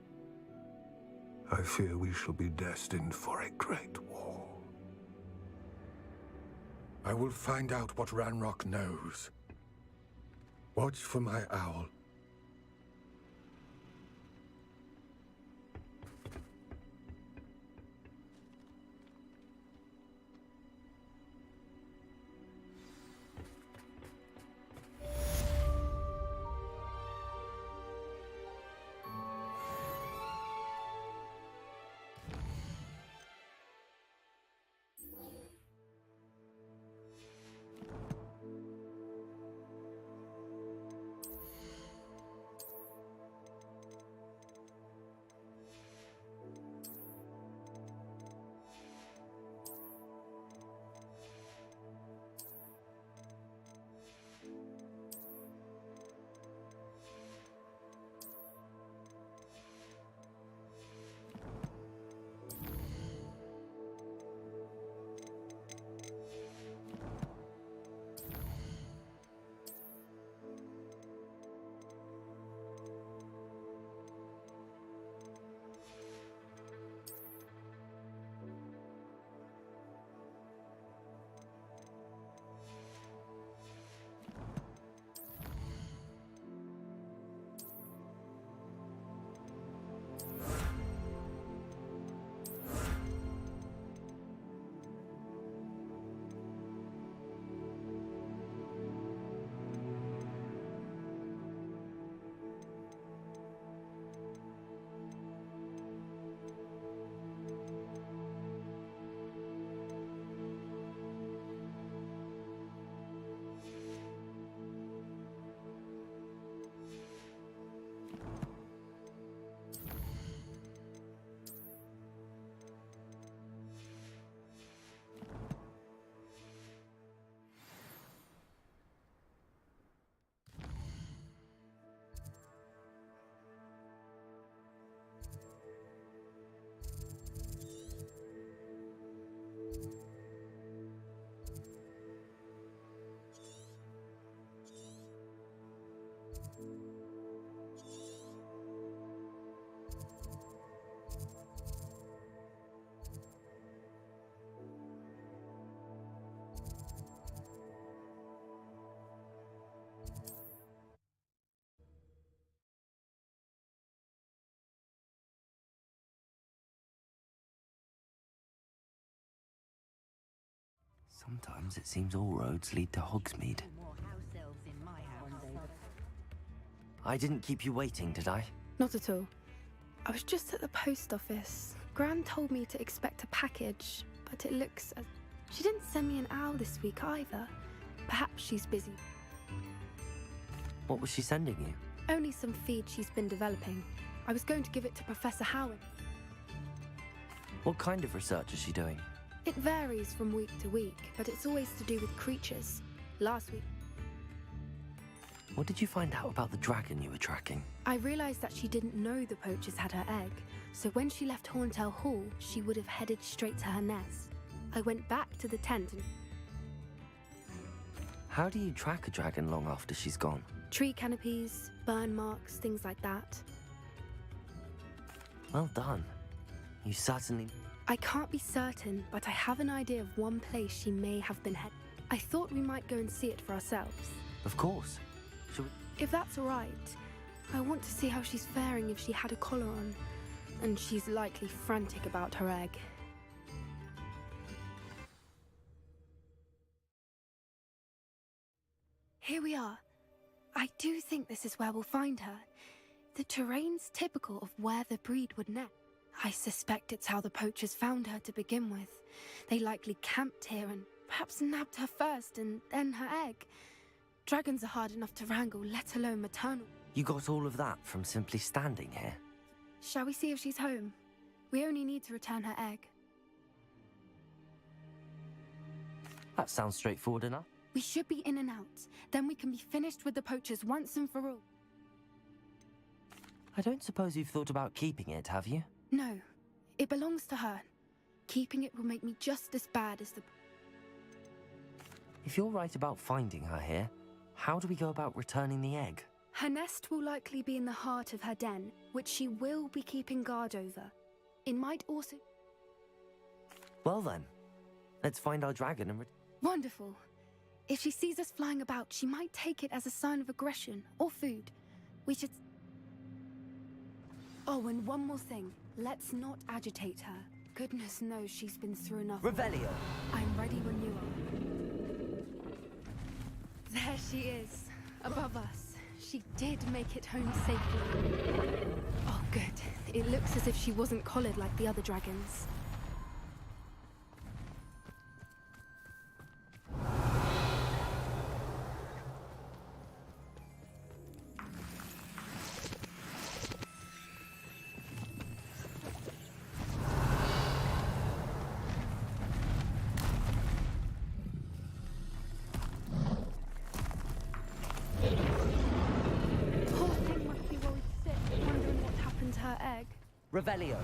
S11: I fear we shall be destined for a great war. I will find out what Ranrock knows. Watch for my owl.
S2: Sometimes it seems all roads lead to Hogsmeade. I didn't keep you waiting, did I?
S9: Not at all. I was just at the post office. Gran told me to expect a package, but it looks as... She didn't send me an owl this week either. Perhaps she's busy.
S2: What was she sending you?
S9: Only some feed she's been developing. I was going to give it to Professor Howard.
S2: What kind of research is she doing?
S9: It varies from week to week, but it's always to do with creatures. Last week,
S2: What did you find out about the dragon you were tracking?
S9: I realized that she didn't know the poachers had her egg, so when she left Horntail Hall, she would have headed straight to her nest. I went back to the tent and...
S2: How do you track a dragon long after she's gone?
S9: Tree canopies, burn marks, things like that.
S2: Well done. You certainly...
S9: I can't be certain, but I have an idea of one place she may have been headed. I thought we might go and see it for ourselves.
S2: Of course. Shall we...
S9: If that's all right, I want to see how she's faring if she had a collar on. And she's likely frantic about her egg. Here we are. I do think this is where we'll find her. The terrain's typical of where the breed would nest. I suspect it's how the poachers found her to begin with. They likely camped here and perhaps nabbed her first and then her egg. Dragons are hard enough to wrangle, let alone maternal.
S2: You got all of that from simply standing here?
S9: Shall we see if she's home? We only need to return her egg.
S2: That sounds straightforward enough.
S9: We should be in and out. Then we can be finished with the poachers once and for all.
S2: I don't suppose you've thought about keeping it, have you?
S9: No, it belongs to her. Keeping it will make me just as bad as the...
S2: If you're right about finding her here, how do we go about returning the egg?
S9: Her nest will likely be in the heart of her den, which she will be keeping guard over. It might also...
S2: Well then, let's find our dragon and...
S9: Wonderful. If she sees us flying about, she might take it as a sign of aggression or food. We should... Oh, and one more thing. Let's not agitate her. Goodness knows she's been through enough.
S2: Revelio!
S9: I'm ready when you are. There she is, above us. She did make it home safely. Oh, good. It looks as if she wasn't collared like the other dragons.
S2: Revelio.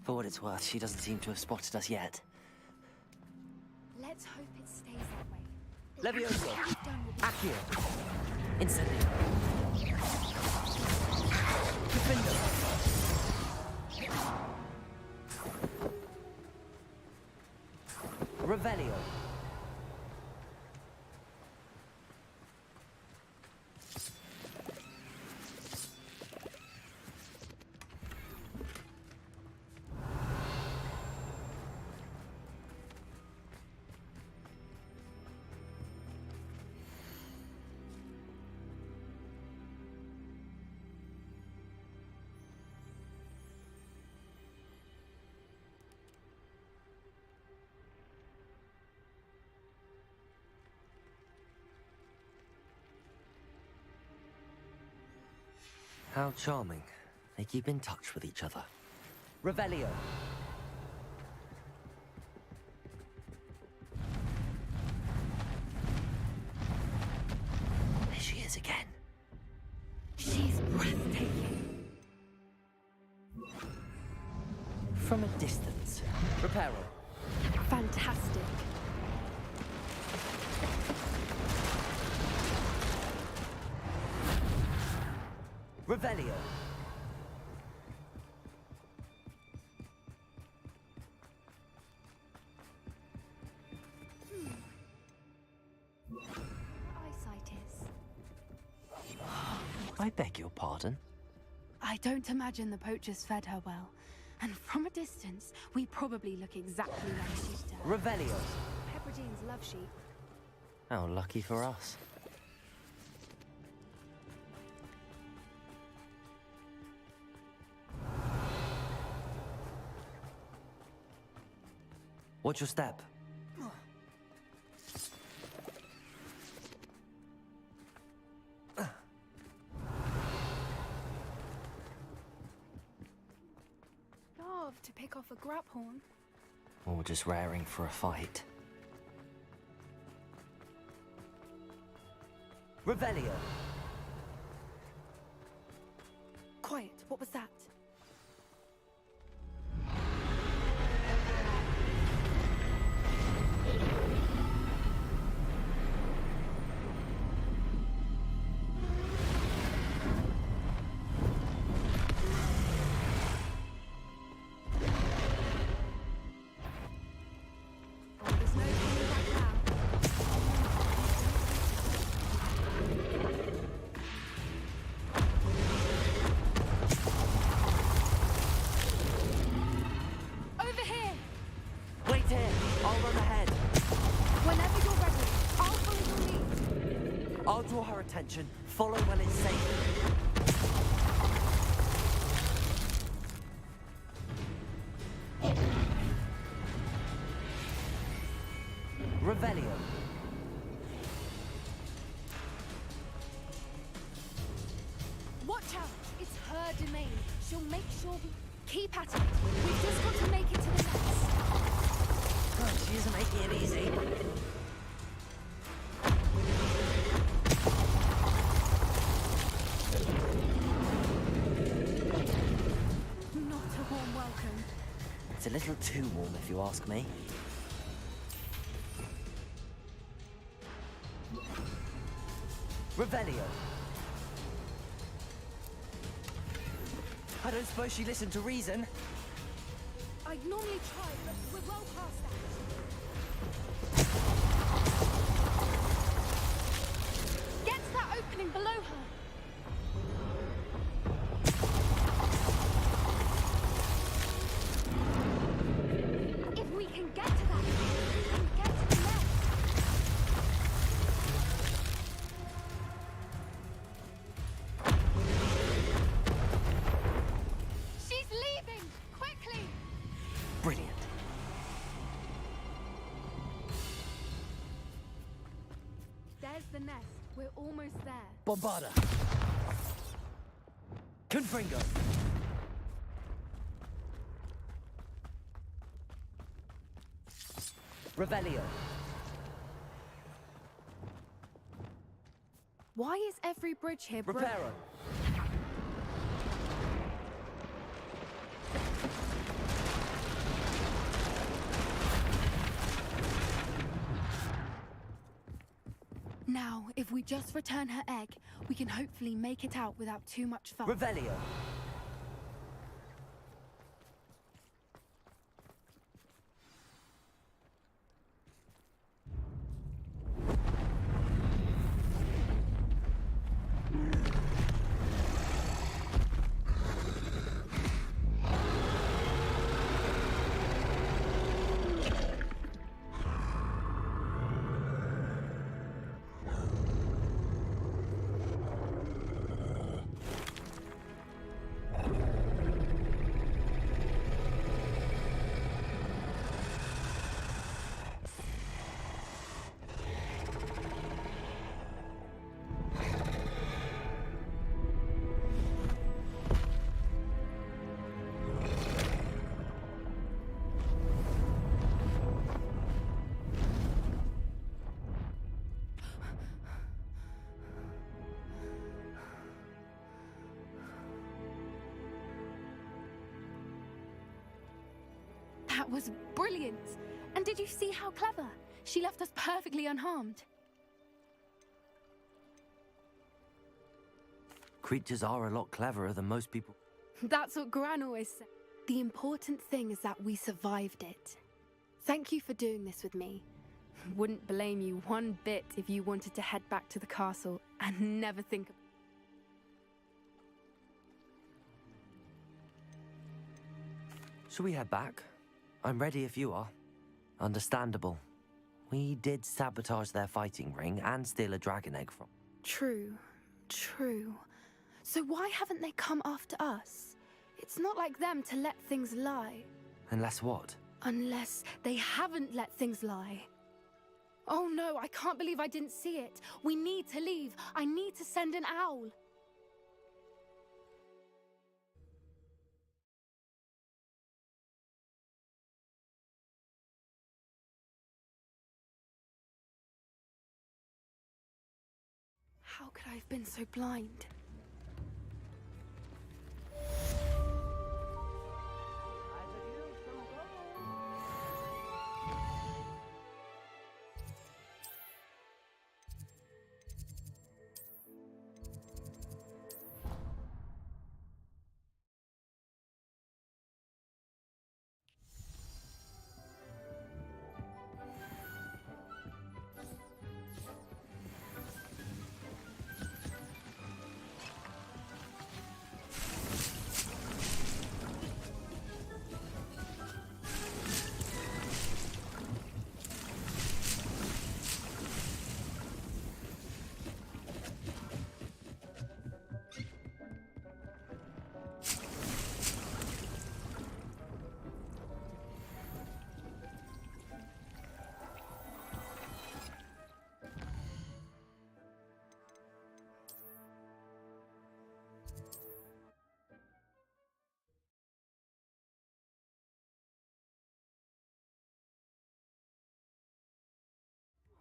S2: For what it's worth, she doesn't seem to have spotted us yet.
S9: Let's hope it stays that way.
S2: Levioso. Accio. Incendio. Defender. Revelio. How charming. They keep in touch with each other. Revelio. There she is again.
S9: She's breathtaking.
S2: From a distance. Reparo.
S9: Fantastic.
S2: Revelio.
S9: Eyesight is.
S2: I beg your pardon?
S9: I don't imagine the poachers fed her well. And from a distance, we probably look exactly like sheep to her.
S2: Revelio.
S9: Pepperdeens love sheep.
S2: How lucky for us. What's your step?
S9: Love to pick off a grab-horn.
S2: Or just raring for a fight. Revelio.
S9: Quiet, what was that?
S2: Draw her attention. Follow when it's safe. Revelio.
S9: Watch out! It's her domain. She'll make sure we keep at it. We've just got to make it to the nest.
S2: God, she isn't making it easy. It's a little too warm, if you ask me. Revelio. I don't suppose she listened to reason.
S9: I'd normally try, but we're well past that. Get to that opening below her. The nest. We're almost there.
S2: Bombarda. Confringo. Revelio.
S9: Why is every bridge here broken?
S2: Reparo.
S9: Now, if we just return her egg, we can hopefully make it out without too much fuss.
S2: Revelio.
S9: That was brilliant! And did you see how clever? She left us perfectly unharmed.
S2: Creatures are a lot cleverer than most people.
S9: That's what Gran always said. The important thing is that we survived it. Thank you for doing this with me. Wouldn't blame you one bit if you wanted to head back to the castle and never think of...
S2: Shall we head back? I'm ready if you are. Understandable. We did sabotage their fighting ring and steal a dragon egg from.
S9: True, true. So why haven't they come after us? It's not like them to let things lie.
S2: Unless what?
S9: Unless they haven't let things lie. Oh no, I can't believe I didn't see it. We need to leave. I need to send an owl. How could I have been so blind?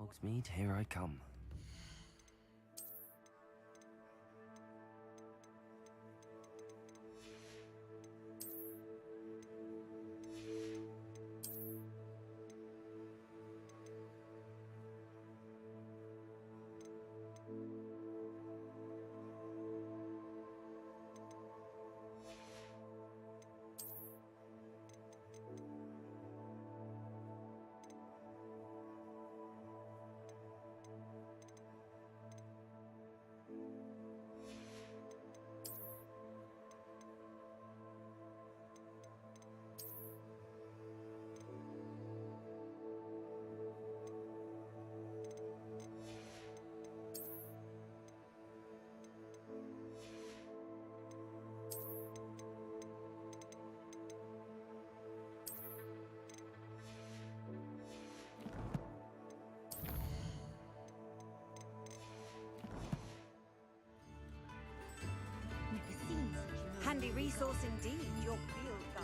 S2: Hogsmeade, here I come.
S6: Handy resource indeed, your field guide.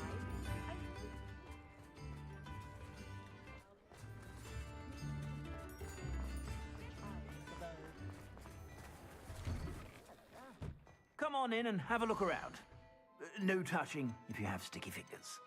S3: Come on in and have a look around. No touching if you have sticky fingers.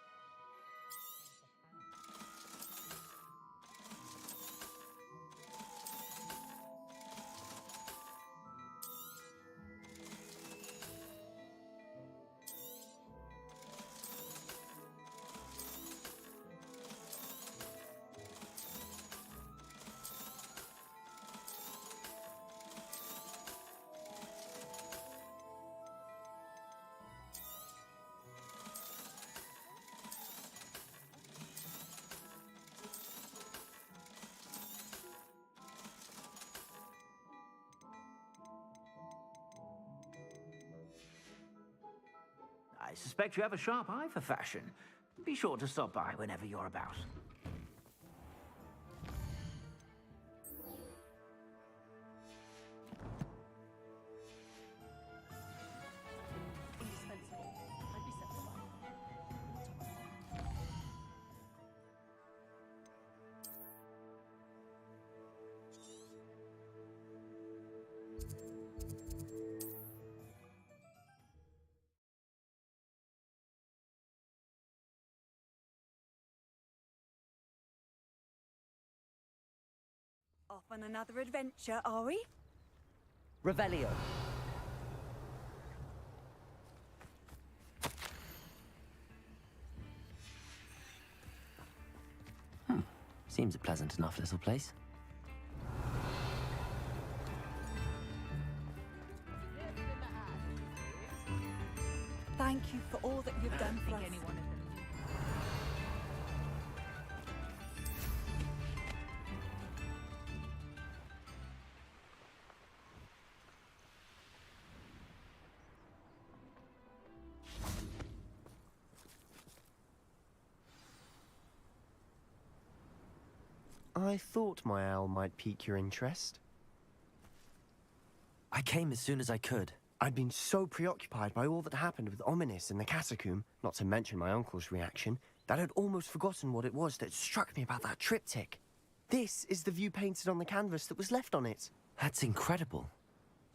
S3: I suspect you have a sharp eye for fashion. Be sure to stop by whenever you're about.
S6: Off on another adventure, are we?
S2: Revelio. Seems a pleasant enough little place.
S6: Thank you for all that you've done for us.
S5: I thought my owl might pique your interest.
S2: I came as soon as I could.
S5: I'd been so preoccupied by all that happened with Ominous in the catacomb, not to mention my uncle's reaction, that I'd almost forgotten what it was that struck me about that triptych. This is the view painted on the canvas that was left on it.
S2: That's incredible.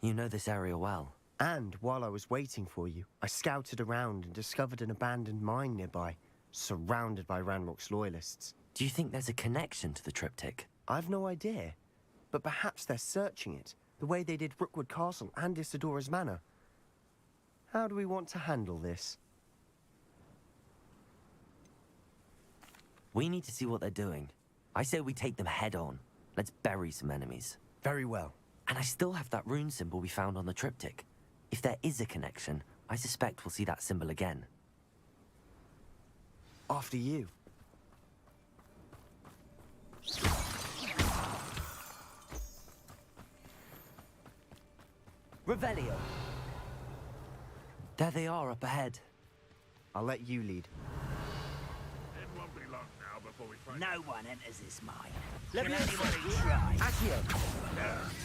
S2: You know this area well.
S5: And while I was waiting for you, I scouted around and discovered an abandoned mine nearby, surrounded by Ranrock's loyalists.
S2: Do you think there's a connection to the triptych?
S5: I've no idea, but perhaps they're searching it, the way they did Rookwood Castle and Isidora's Manor. How do we want to handle this?
S2: We need to see what they're doing. I say we take them head on. Let's bury some enemies.
S5: Very well.
S2: And I still have that rune symbol we found on the triptych. If there is a connection, I suspect we'll see that symbol again.
S5: After you.
S2: Revelio. There they are up ahead.
S5: I'll let you lead.
S4: It won't be long now before we find...
S3: No one enters this mine.
S2: Let
S3: Can
S2: me
S3: anyone try?
S2: Accio.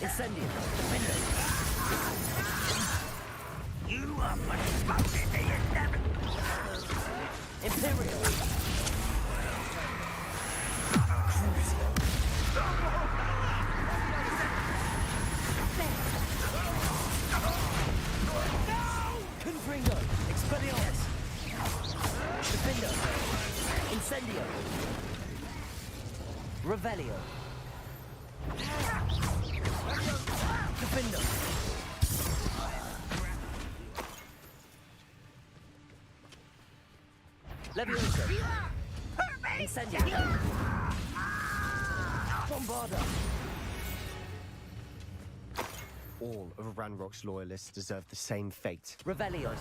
S2: Incendio. Defender.
S3: You are postponing the inevitable.
S2: Imperial. Confringo. Expelliarmus. Defender. Incendio. Revelio. Defender. Leviosa. Incendio. Bombarda.
S5: All of Ranrock's loyalists deserve the same fate.
S2: Revelio.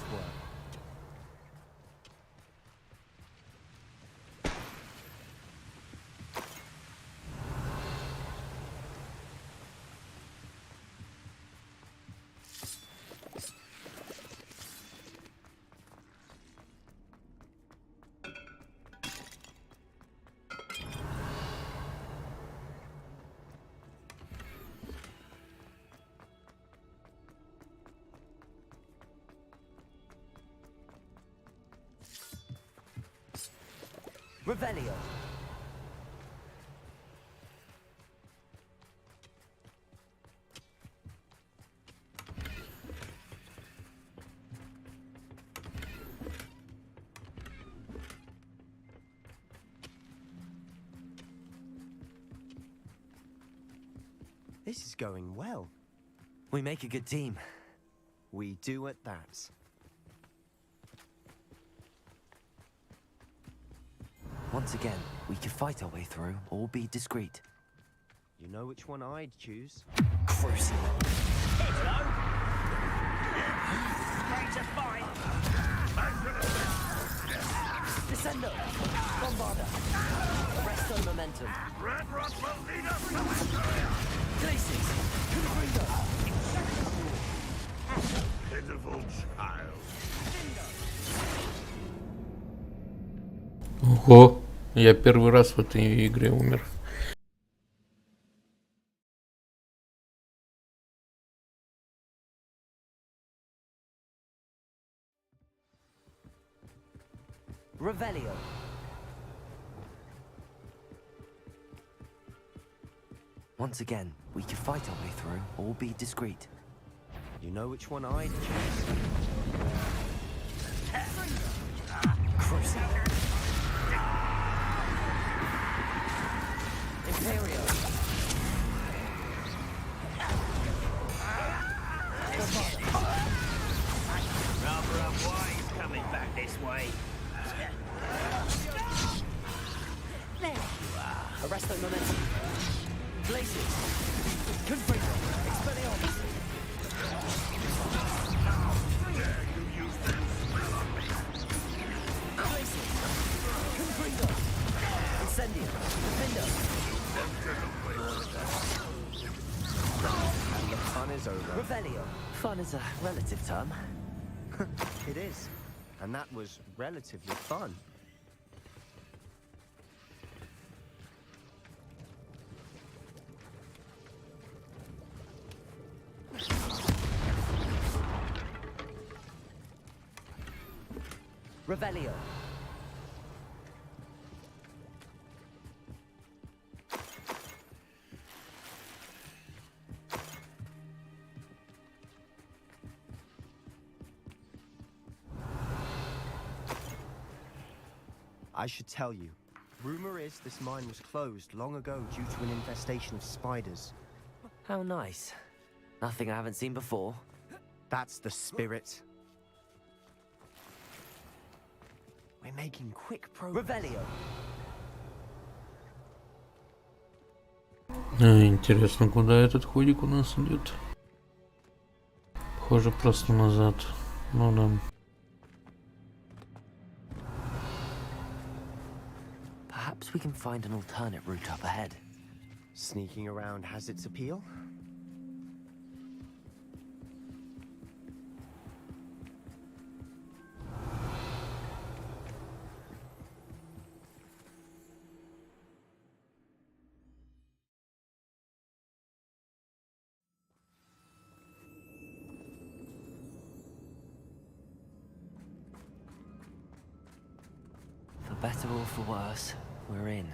S2: Revelio.
S5: This is going well.
S2: We make a good team.
S5: We do at that.
S2: Once again, we could fight our way through or be discreet.
S5: You know which one I'd choose?
S2: Crucial.
S3: Hello. Ready to fight.
S2: Descendo. Bombarda. Resto momentum.
S4: Ranrock will lead us to victory!
S2: Glaciers. Confringo.
S4: Pitiful child.
S1: Ого, я первый раз в этой игре умер.
S2: Revelio. Once again, we could fight our way through or be discreet.
S5: You know which one I'd choose?
S2: Crucial. Imperial.
S3: Rather unwise coming back this way.
S2: There you are. Arresto momentum. Glaciers. Confringo. Expelliarmus. Glaciers. Confringo. Incendio. Defender.
S5: And the fun is over.
S2: Revelio. Fun is a relative term.
S5: It is. And that was relatively fun.
S2: Revelio.
S5: I should tell you. Rumor is this mine was closed long ago due to an infestation of spiders.
S2: How nice. Nothing I haven't seen before.
S5: That's the spirit. We're making quick progress.
S2: Revelio.
S1: Интересно, куда этот ходик у нас идет? Похоже, просто назад. Ну да.
S2: Perhaps we can find an alternate route up ahead.
S5: Sneaking around has its appeal.
S2: For better or for worse, we're in.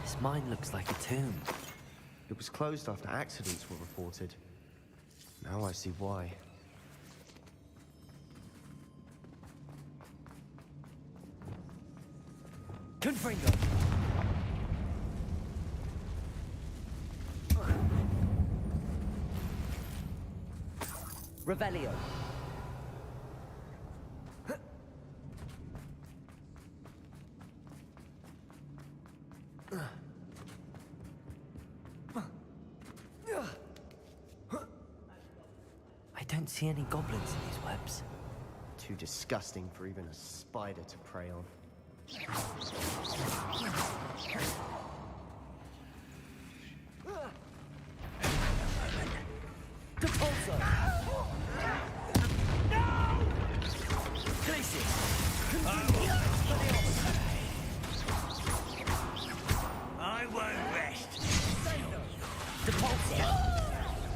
S2: This mine looks like a tomb.
S5: It was closed after accidents were reported. Now I see why.
S2: Confringo. Revelio. I don't see any goblins in these webs.
S5: Too disgusting for even a spider to prey on.
S2: Depulso!
S3: I won't rest.
S2: Depulso!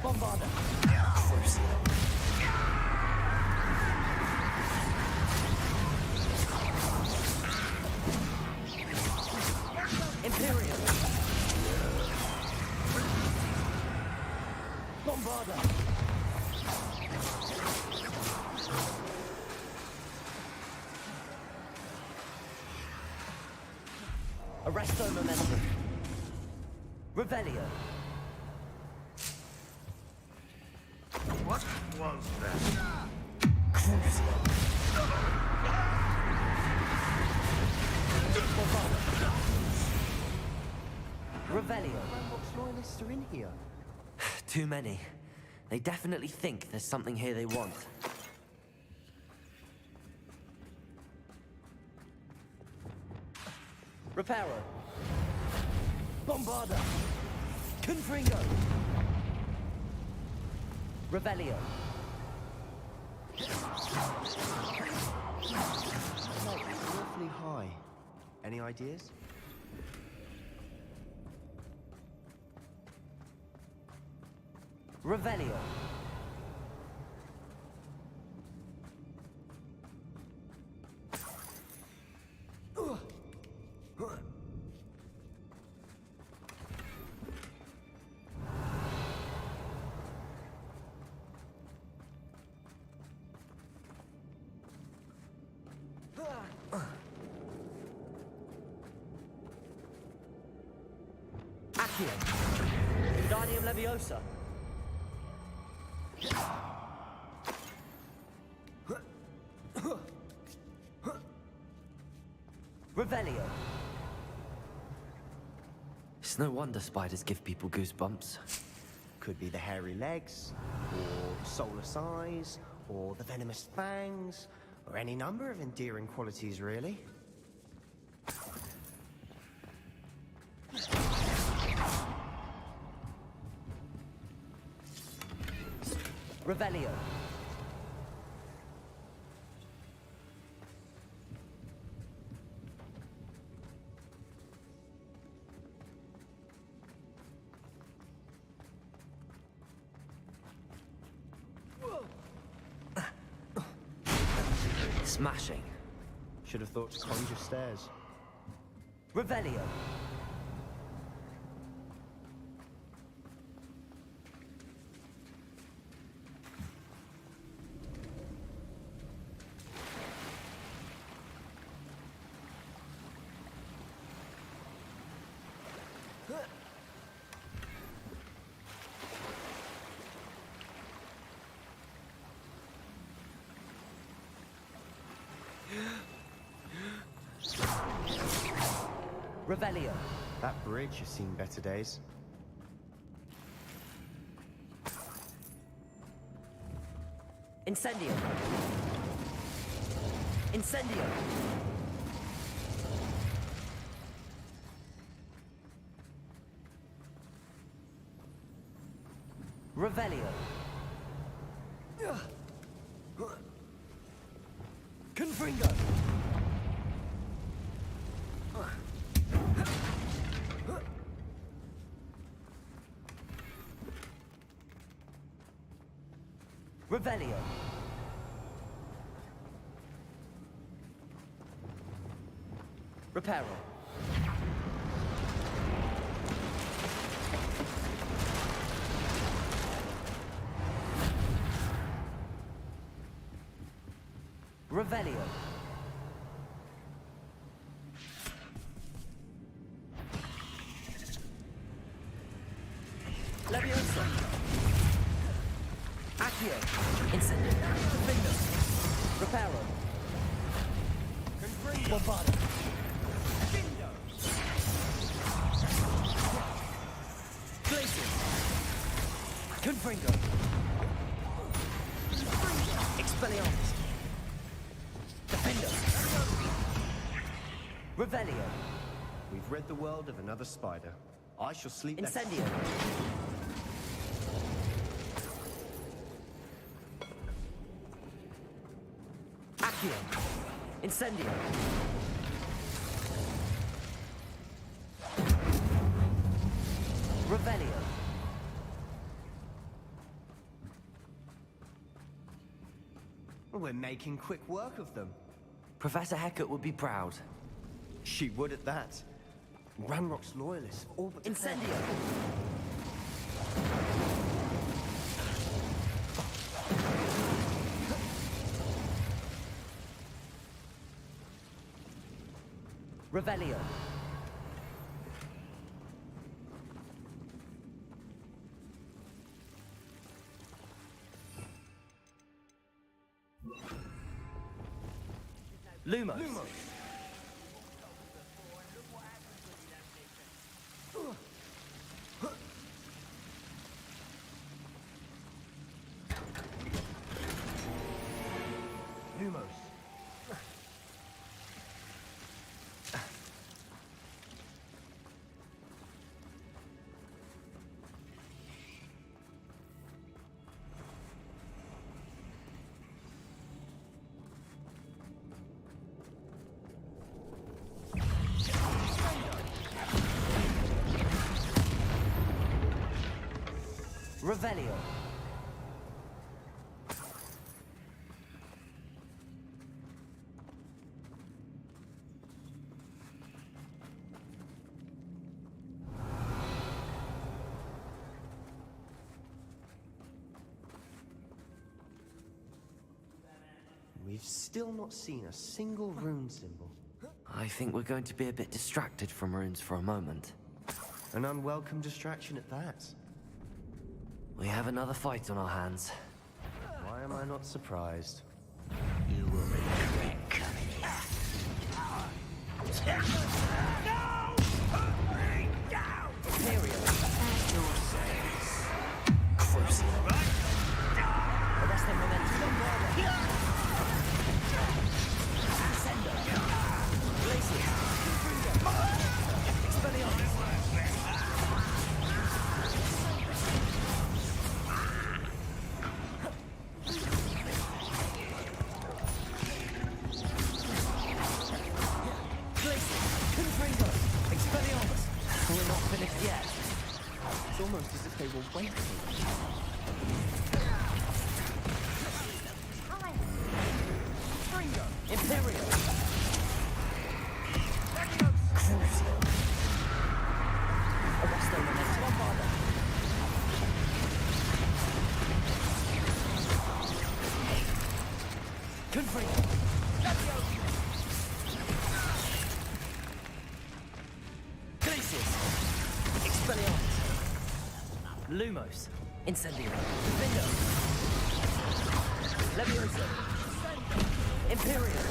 S2: Bombarda! Imperial! Bombarda! Arresto momentum. Revelio.
S4: What was that?
S2: Revelio.
S5: Ranrock's loyalists are in here.
S2: Too many. They definitely think there's something here they want. Reparo. Bombarda. Confringo. Revelio.
S5: Like, it's awfully high. Any ideas?
S2: Revelio. Accio. Wingardium Leviosa. Revelio. It's no wonder spiders give people goosebumps.
S5: Could be the hairy legs, or solar size, or the venomous fangs, or any number of endearing qualities, really.
S2: Revelio. Smashing.
S5: Should have thought to conjure stairs.
S2: Revelio. Revelio.
S5: That bridge has seen better days.
S2: Incendio. Incendio. Revelio. Confringo. Revelio. Reparo. Revelio. Leviosa. Accio. Incendio. Defendo. Reparo. Bombardo. Glacier. Confringo. Expelliarmus. Defendo. Revelio.
S5: We've rid the world of another spider. I shall sleep
S2: Incendio. Accio. Incendio. Revelio.
S5: We're making quick work of them.
S2: Professor Hecat would be proud.
S5: She would at that. Ranrock's loyalists all but
S2: Incendio. Revelio. Lumos. Lumos. Revelio.
S5: We've still not seen a single rune symbol.
S2: I think we're going to be a bit distracted from runes for a moment.
S5: An unwelcome distraction at that.
S2: We have another fight on our hands.
S5: Why am I not surprised?
S4: You will regret coming here. No! Bring down!
S2: Imperial.
S4: Your says.
S2: Crucial. Arresting momentum. Ascendo. Glacier. Expelliarmus. Glacier. Glacius! Expelliarmus! Lumos! Incendio! Vindo! Leviosa! Imperial!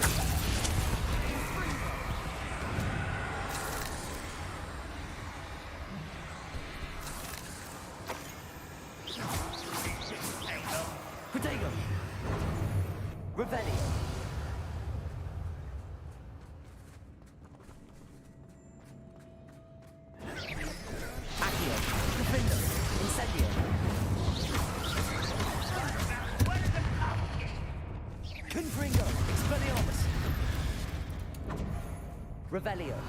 S2: Protego! Revelio! Accio! Defendo! Incendio! Confringo! Expelliarmus! Revelio!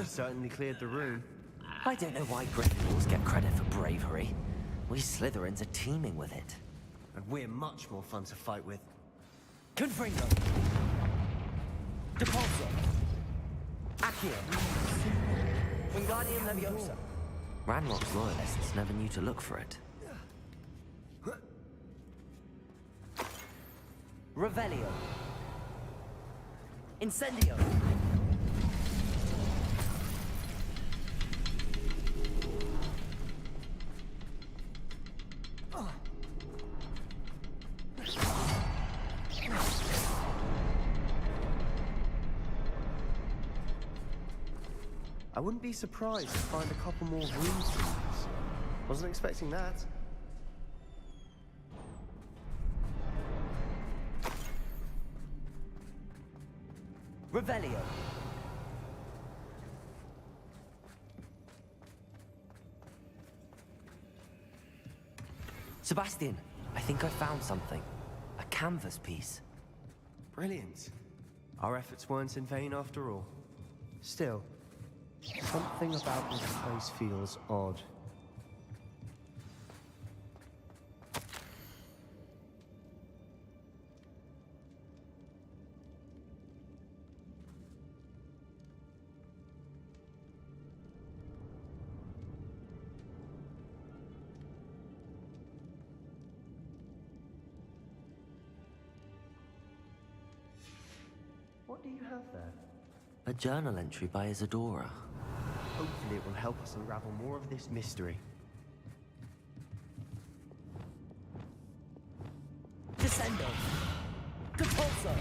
S5: Certainly cleared the room.
S2: I don't know why Gryffindors get credit for bravery. We Slytherins are teeming with it.
S5: And we're much more fun to fight with.
S2: Confringo! Depulso! Accio! Wingardium Leviosa! Ranrock's loyalists never knew to look for it. Revelio! Incendio!
S5: I wouldn't be surprised to find a couple more room symbols. Wasn't expecting that.
S2: Revelio! Sebastian, I think I found something. A canvas piece.
S5: Brilliant. Our efforts weren't in vain after all. Still, something about this place feels odd. What do you have there?
S2: A journal entry by Isadora.
S5: Hopefully it will help us unravel more of this mystery.
S2: Descendo! Depulso!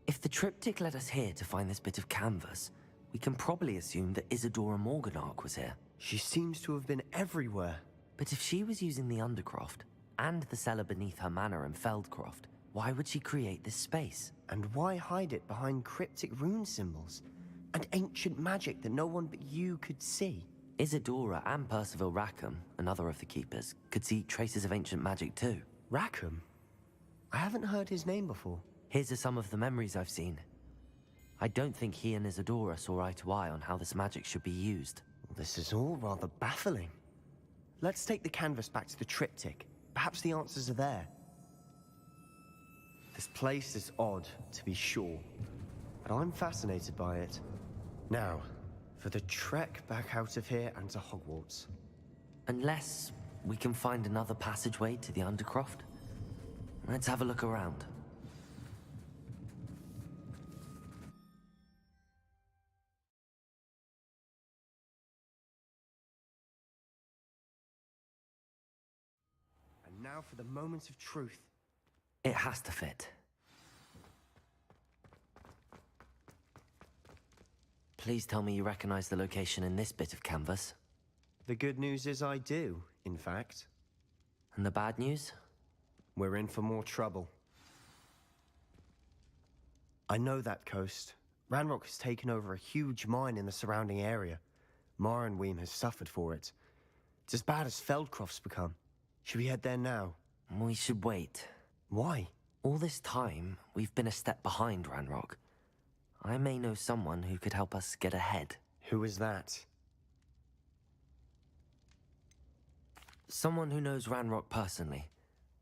S2: If the triptych led us here to find this bit of canvas, we can probably assume that Isadora Morganach was here.
S5: She seems to have been everywhere.
S2: But if she was using the Undercroft, and the cellar beneath her manor in Feldcroft, why would she create this space?
S5: And why hide it behind cryptic rune symbols? And ancient magic that no one but you could see?
S2: Isadora and Percival Rackham, another of the Keepers, could see traces of ancient magic too.
S5: Rackham? I haven't heard his name before.
S2: Here's are some of the memories I've seen. I don't think he and Isadora saw eye to eye on how this magic should be used.
S5: This is all rather baffling. Let's take the canvas back to the triptych. Perhaps the answers are there. This place is odd, to be sure, but I'm fascinated by it. Now, for the trek back out of here and to Hogwarts.
S2: Unless we can find another passageway to the Undercroft. Let's have a look around.
S5: And now for the moment of truth.
S2: It has to fit. Please tell me you recognize the location in this bit of canvas.
S5: The good news is I do, in fact.
S2: And the bad news?
S5: We're in for more trouble. I know that coast. Ranrock has taken over a huge mine in the surrounding area. Marrenweem has suffered for it. It's as bad as Feldcroft's become. Should we head there now?
S2: We should wait.
S5: Why?
S2: All this time, we've been a step behind Ranrock. I may know someone who could help us get ahead.
S5: Who is that?
S2: Someone who knows Ranrock personally.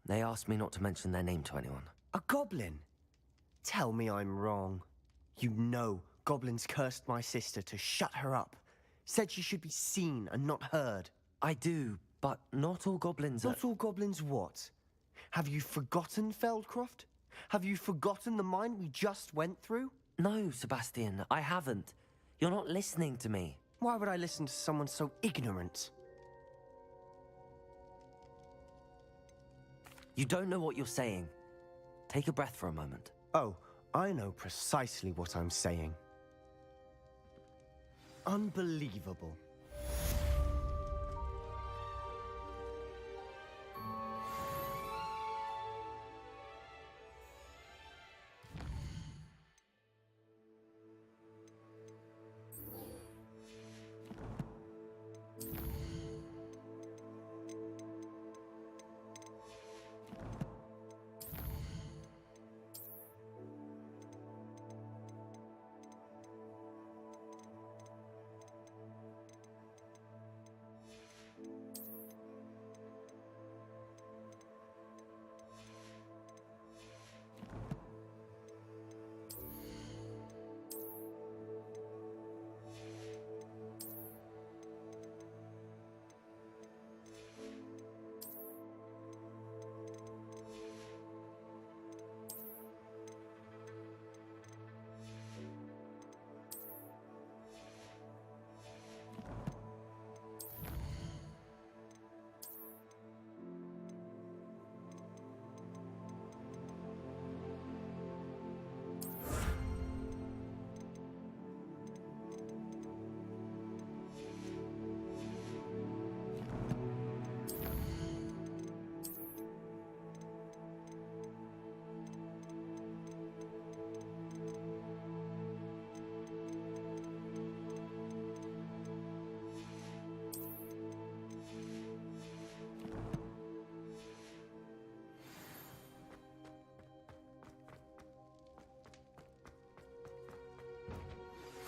S2: They asked me not to mention their name to anyone.
S5: A goblin? Tell me I'm wrong. You know goblins cursed my sister to shut her up. Said she should be seen and not heard.
S2: I do, but not all goblins are...
S5: Not all goblins what? Have you forgotten Feldcroft? Have you forgotten the mine we just went through?
S2: No, Sebastian, I haven't. You're not listening to me.
S5: Why would I listen to someone so ignorant?
S2: You don't know what you're saying. Take a breath for a moment.
S5: Oh, I know precisely what I'm saying. Unbelievable.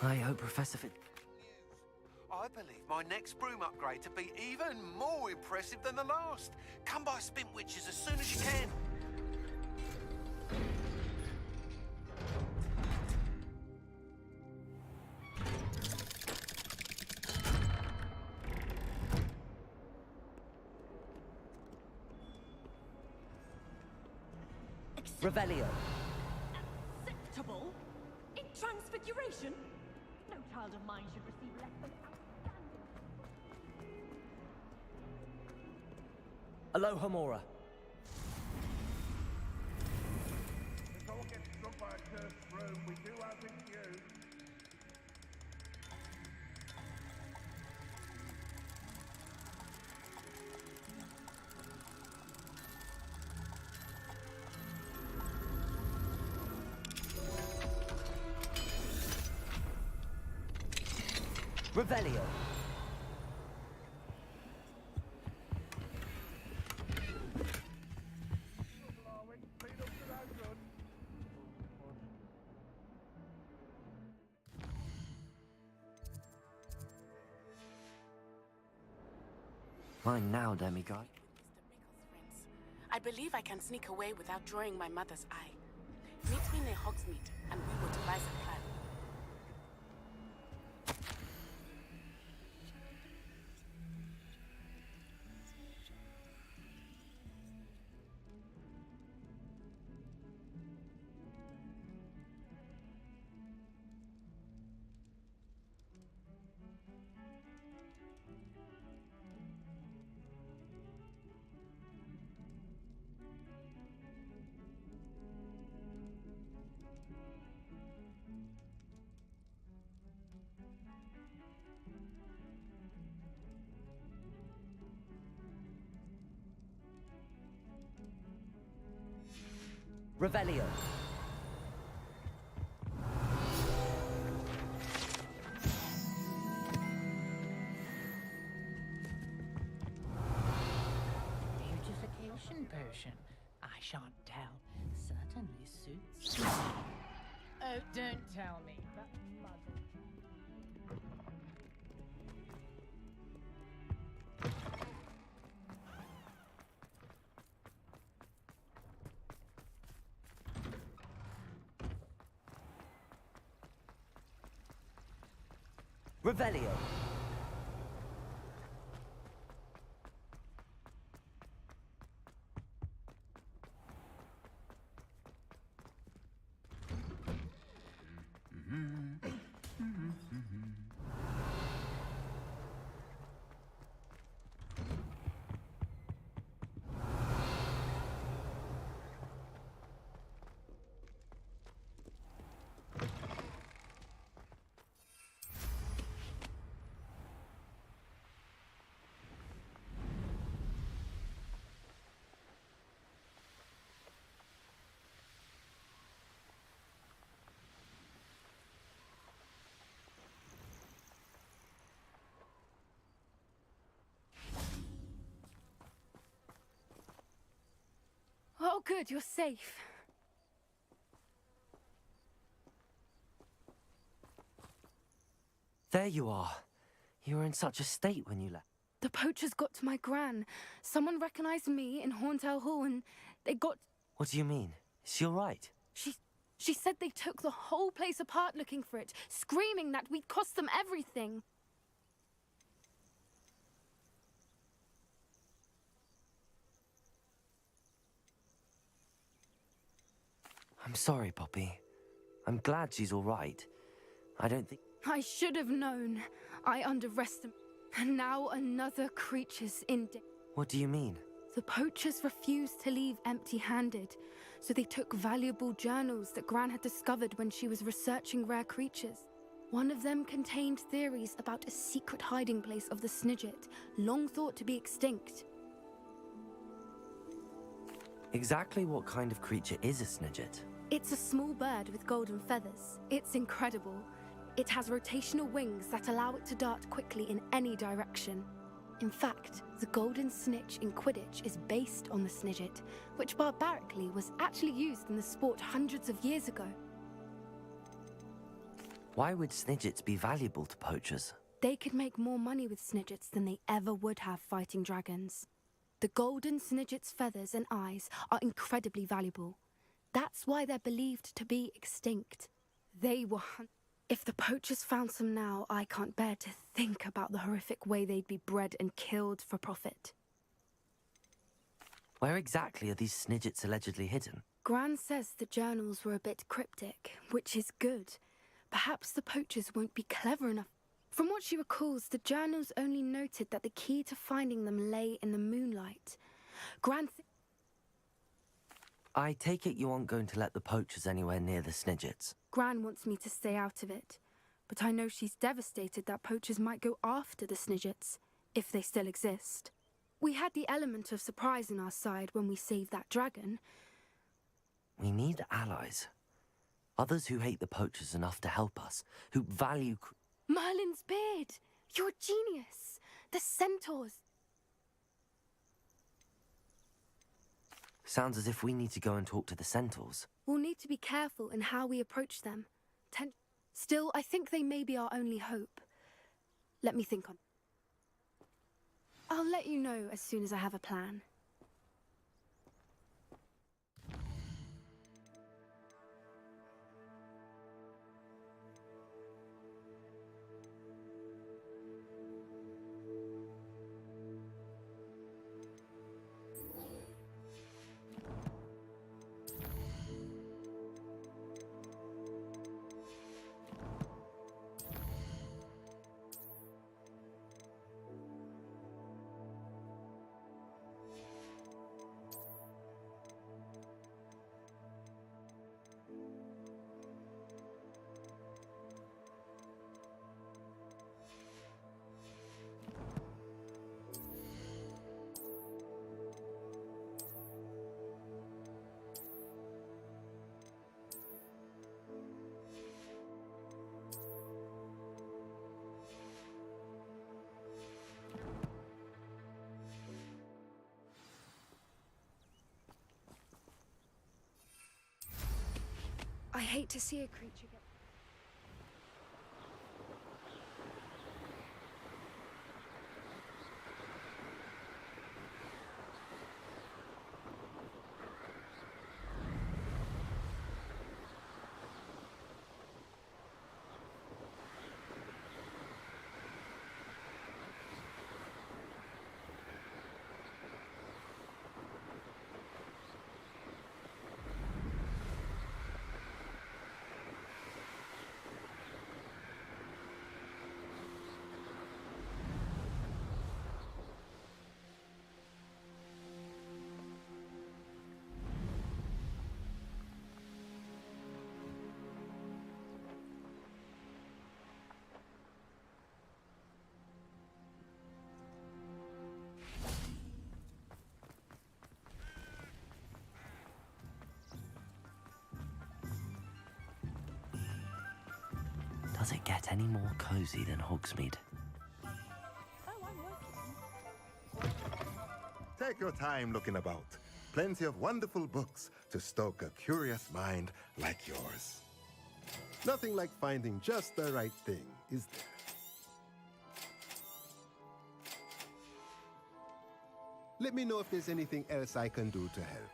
S2: I hope Professor Fit...
S12: I believe my next broom upgrade to be even more impressive than the last. Come by Spin Witches as soon as you can.
S2: Revelio.
S13: Acceptable? In transfiguration? No child of mine should receive less than outstanding.
S2: Aloha Mora.
S4: If someone gets struck by a cursed room, we do have it you.
S2: Revelio. Fine now, demigod.
S7: I believe I can sneak away without drawing my mother's eye. Meet me near Hogsmeade, and we will devise a plan.
S2: Revelio.
S13: Beautification potion. I shan't tell. Certain certainly suits. Oh, don't tell me. That muggle.
S2: Revelio.
S9: Oh, good, you're safe.
S2: There you are. You were in such a state when you left.
S9: The poachers got to my gran. Someone recognized me in Horntail Hall and they got...
S2: What do you mean? Is she all right?
S9: She said they took the whole place apart looking for it, screaming that we'd cost them everything.
S2: I'm sorry, Poppy. I'm glad she's all right. I don't think...
S9: I should have known. I underestimated. And now another creature's in...
S2: What do you mean?
S9: The poachers refused to leave empty-handed, so they took valuable journals that Gran had discovered when she was researching rare creatures. One of them contained theories about a secret hiding place of the Snidget, long thought to be extinct.
S2: Exactly what kind of creature is a Snidget?
S9: It's a small bird with golden feathers. It's incredible. It has rotational wings that allow it to dart quickly in any direction. In fact, the golden snitch in Quidditch is based on the Snidget, which barbarically was actually used in the sport hundreds of years ago.
S2: Why would Snidgets be valuable to poachers?
S9: They could make more money with Snidgets than they ever would have fighting dragons. The golden Snidget's feathers and eyes are incredibly valuable. That's why they're believed to be extinct. They were If the poachers found some now, I can't bear to think about the horrific way they'd be bred and killed for profit.
S2: Where exactly are these Snidgets allegedly hidden?
S9: Gran says the journals were a bit cryptic, which is good. Perhaps the poachers won't be clever enough. From what she recalls, the journals only noted that the key to finding them lay in the moonlight. Gran
S2: I take it you aren't going to let the poachers anywhere near the Snidgets.
S9: Gran wants me to stay out of it, but I know she's devastated that poachers might go after the Snidgets, if they still exist. We had the element of surprise on our side when we saved that dragon.
S2: We need allies. Others who hate the poachers enough to help us, who value...
S9: Merlin's beard! You're a genius! The centaurs!
S2: Sounds as if we need to go and talk to the centaurs.
S9: We'll need to be careful in how we approach them. Still, I think they may be our only hope. Let me think on... I'll let you know as soon as I have a plan. hate to see a creature get...
S2: Does it get any more cozy than Hogsmeade?
S14: Take your time looking about. Plenty of wonderful books to stoke a curious mind like yours. Nothing like finding just the right thing, is there? Let me know if there's anything else I can do to help.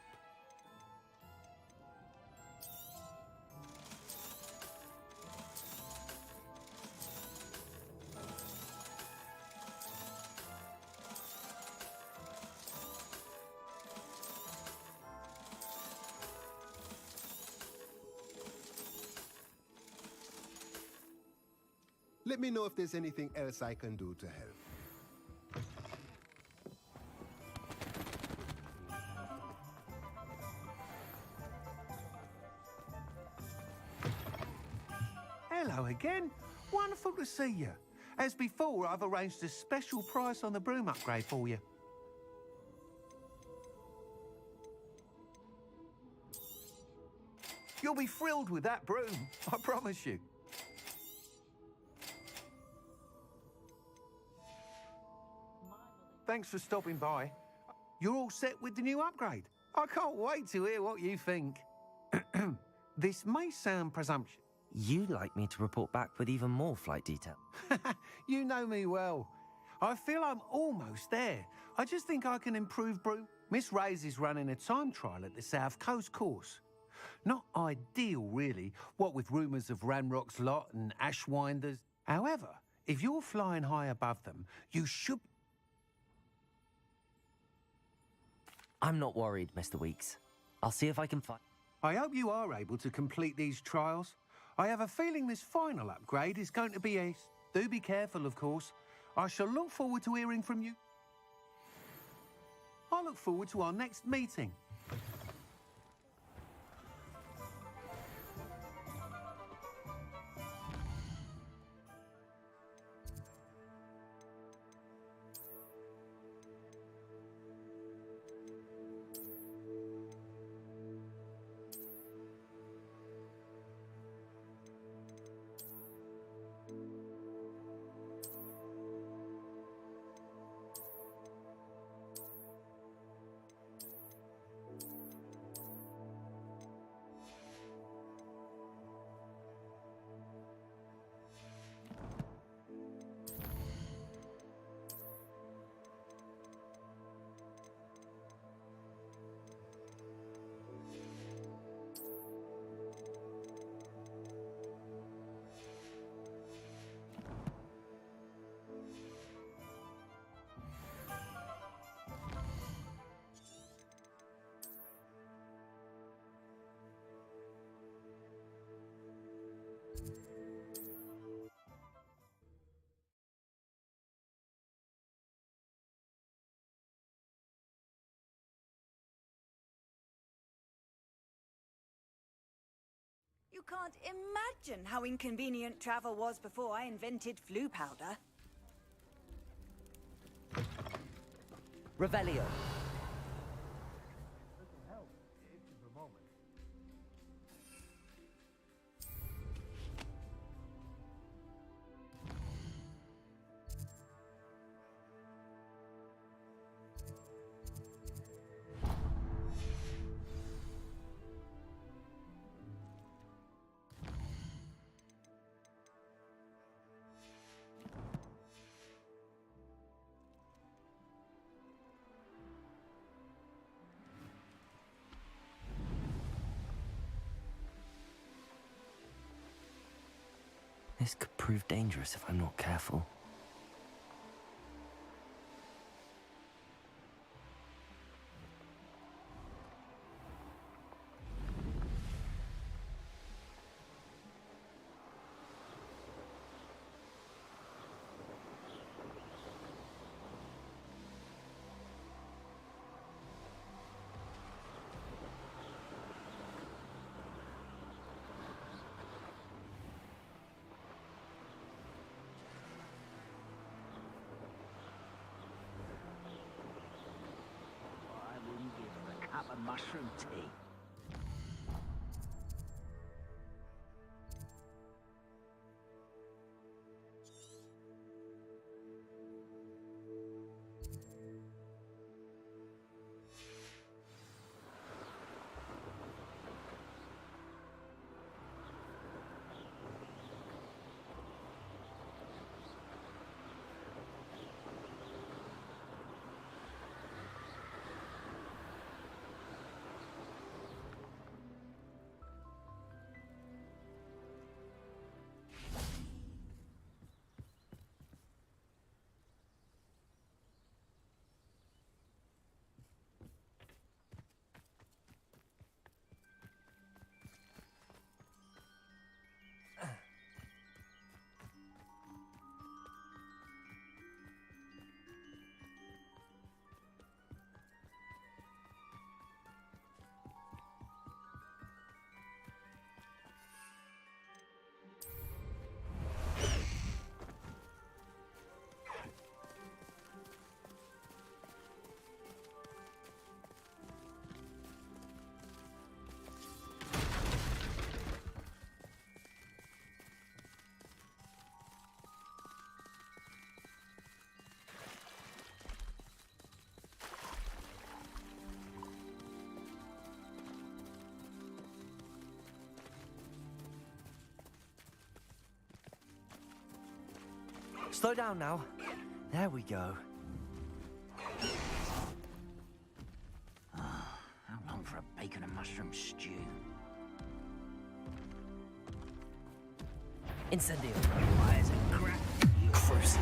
S14: Let me know if there's anything else I can do to help.
S12: Hello again. Wonderful to see you. As before, I've arranged a special price on the broom upgrade for you. You'll be thrilled with that broom, I promise you. Thanks for stopping by. You're all set with the new upgrade. I can't wait to hear what you think. This may sound presumptuous.
S2: You'd like me to report back with even more flight detail?
S12: You know me well. I feel I'm almost there. I just think I can improve broom. Miss Ray's is running a time trial at the South Coast course. Not ideal, really, what with rumours of Ranrock's lot and Ashwinders. However, if you're flying high above them, you should...
S2: I'm not worried, Mr. Weeks. I'll see if I can find...
S12: I hope you are able to complete these trials. I have a feeling this final upgrade is going to be a... Do be careful, of course. I shall look forward to hearing from you. I look forward to our next meeting.
S6: You can't imagine how inconvenient travel was before I invented flu powder.
S2: Revelio. This could prove dangerous if I'm not careful.
S15: A mushroom tea.
S2: Slow down now. There we go.
S15: How long for a bacon and mushroom stew?
S2: Incendio.
S15: Why is it crap?
S2: Crucial.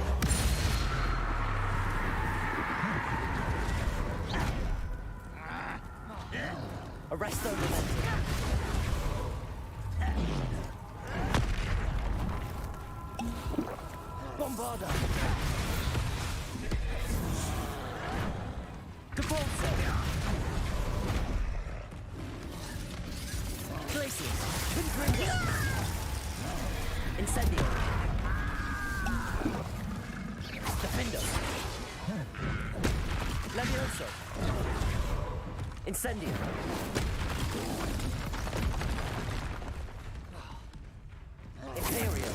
S2: Arresto momentum. Bombarda. Debolso. Glacius. Confringo. Incendio. Defendo. Levioso. Incendio. Imperial.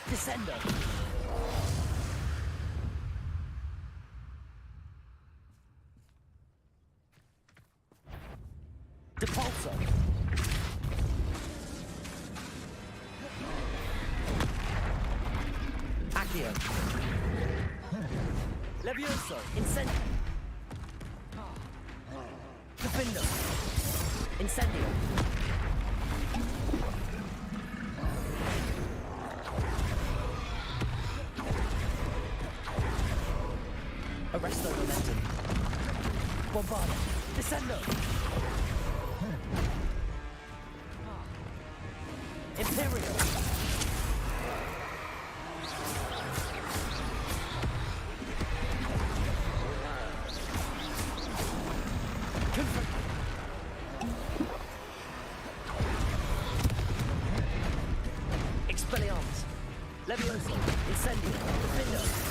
S2: Descendo. Depulso. Accio. Levioso. Incendio. Defendo. Incendio. Arresto momentum. Bombarda. Descendo. Imperial. Expelliarmus. Levioso. Incendio. Defendo.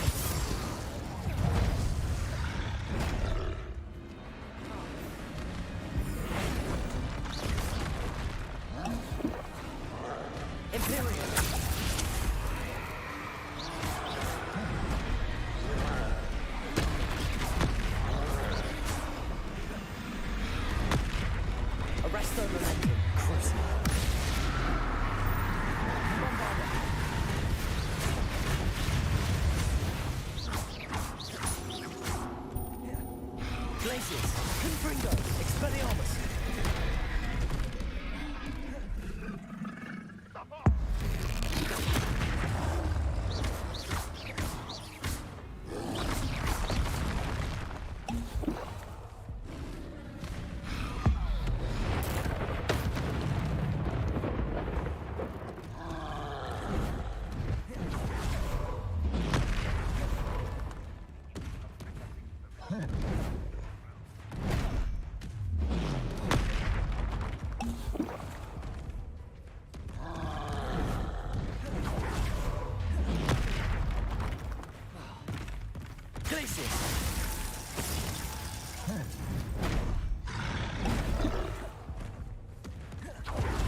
S2: Glacius.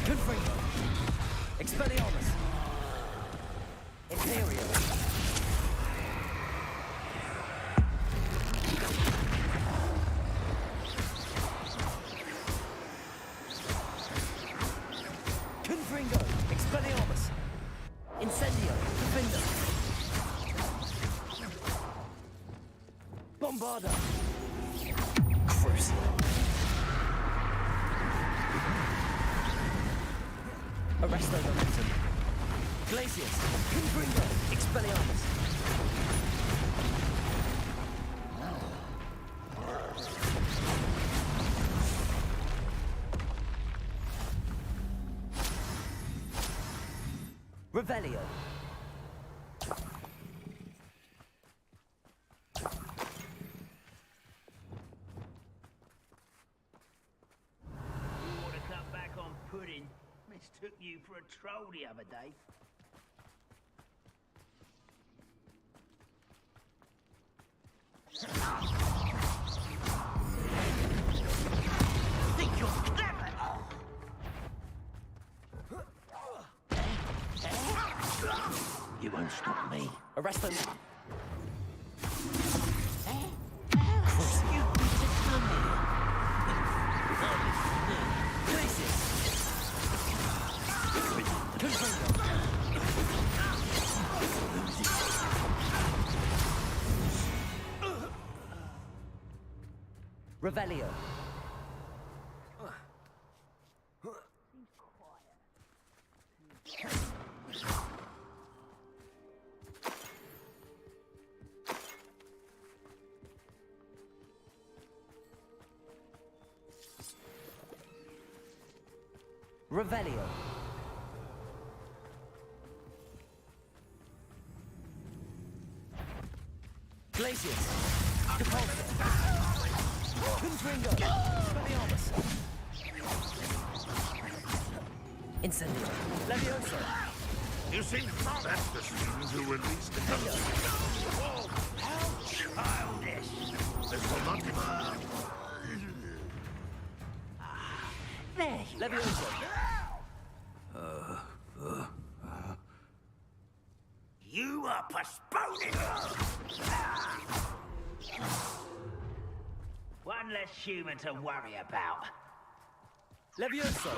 S2: Confringo. Expelliarmus. Imperial. Confringo. Expelliarmus. Incendio. Defender. Bombarda. Crucible. Arresto momentum. Glacius. Confringo. Expelliarmus. Revelio.
S15: You ought to cut back on pudding. Mistook you for a troll the other day. Think you're clever? You won't stop me.
S2: Arrest them.
S15: You piece of money.
S2: Glacius. Confringo. Revelio. Revelio. Glacius. Depulso. Confringo. Expelliarmus. Incendio. Levioso.
S4: You seem not that's the student who released the gun. Oh, how childish. This will not be mine.
S15: There you
S2: Levioso.
S15: You are postponing. One less human to worry about.
S2: Levioso.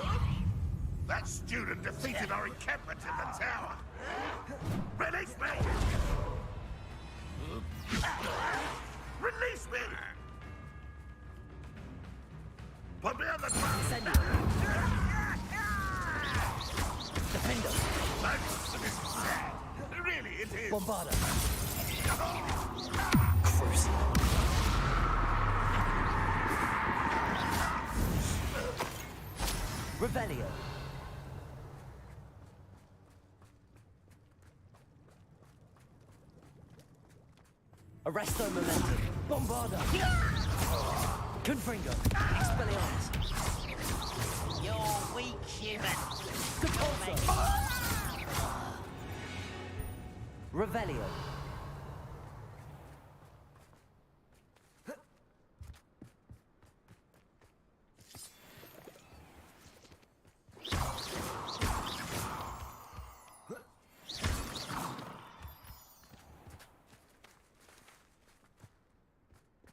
S4: That student defeated our encampment in the tower. Release me! Release me! Put me on the ground!
S2: Incendio. Defender.
S4: This is sad. Really, it is.
S2: Bombarda. Revelio. Arresto momentum. Bombarda. Confringo. Expelliarmus.
S15: You're weak, human.
S2: Depulso. Revelio.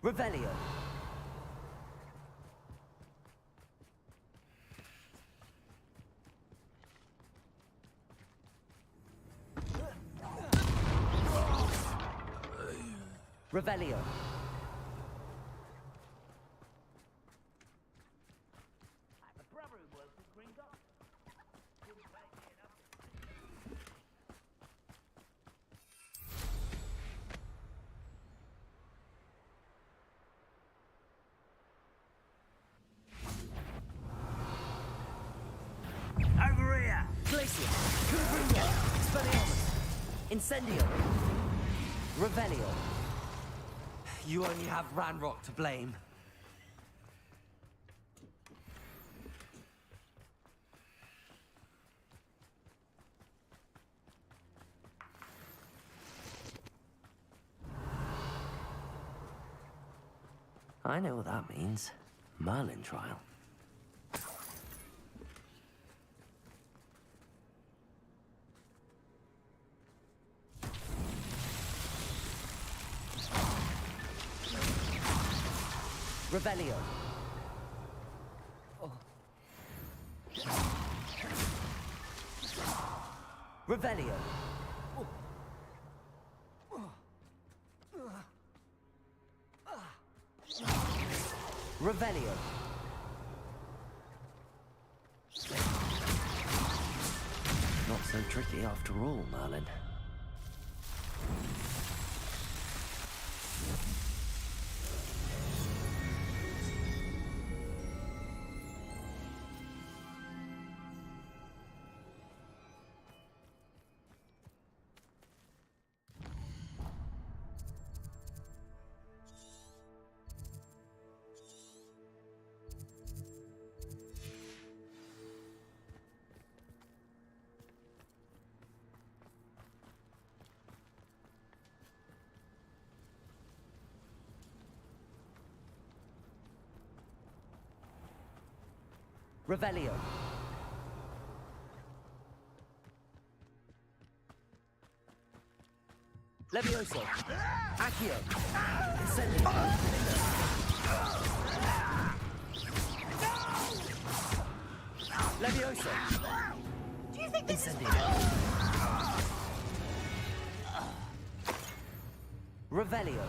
S2: Revelio. Revelio.
S15: A brother who works with Gringotts. Didn't pay me enough. Over here!
S2: Glacius. Confringo. Expelliarmus. Incendio. Revelio. You only have Ranrock to blame. I know what that means. Merlin trial. Revelio. Oh. Revelio. Revelio. Not so tricky after all, Merlin. Revelio. Levioso. Accio. Incendio. Levioso.
S6: Do you think this
S2: Incendio. Revelio.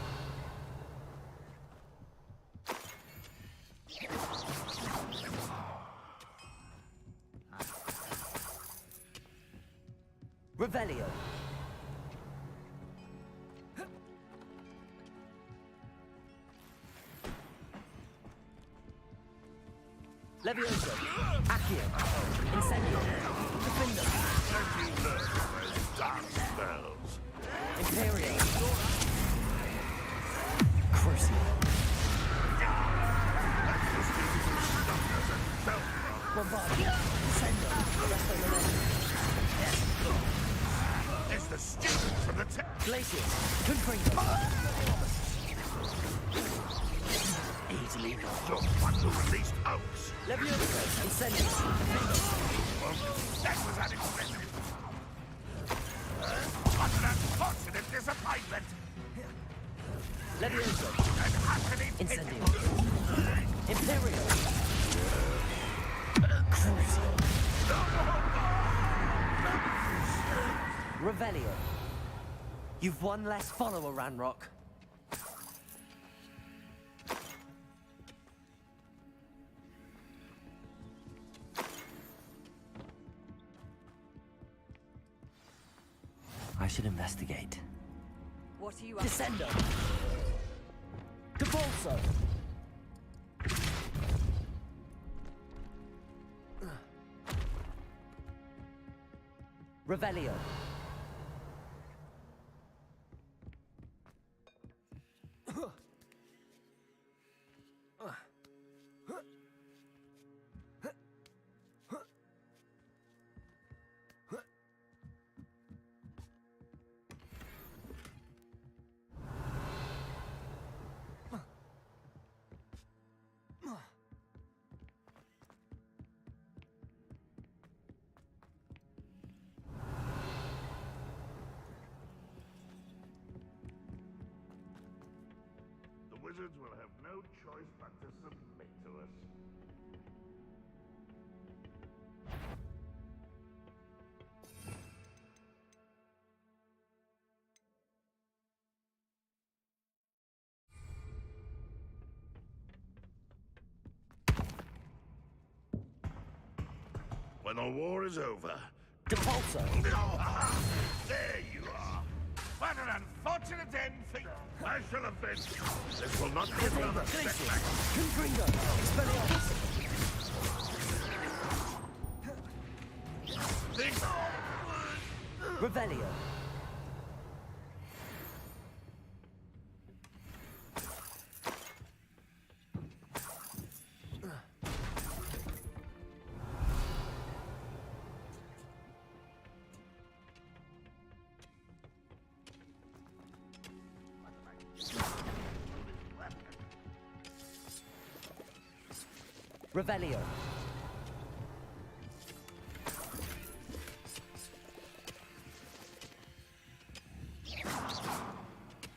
S2: Revelio. Levioso. Accio. Incendio. Defender.
S4: Dark spells.
S2: Imperial. Crucial. Bombardier. Incendio.
S4: It's the students from the
S2: Glaciers. Confringo. Easily.
S4: You're the one who released Oaks.
S2: Levioso. Incendio.
S4: That was unexpected. What an unfortunate disappointment.
S2: Levioso.
S4: An utterly
S2: Incendio.
S4: pitiful.
S2: Imperial. Crucial. Revelio. You've one less follower, Ranrock. I should investigate.
S6: What are you
S2: Descendo. Debolso. Revelio.
S4: Wizards will have no choice but to submit to us. When the war is over...
S2: Depulso!
S4: There you are! What an unfortunate end for you! I shall avenge you! This will not be another setback!
S2: Confringo! Expelliarmus! Revelio! Revelio.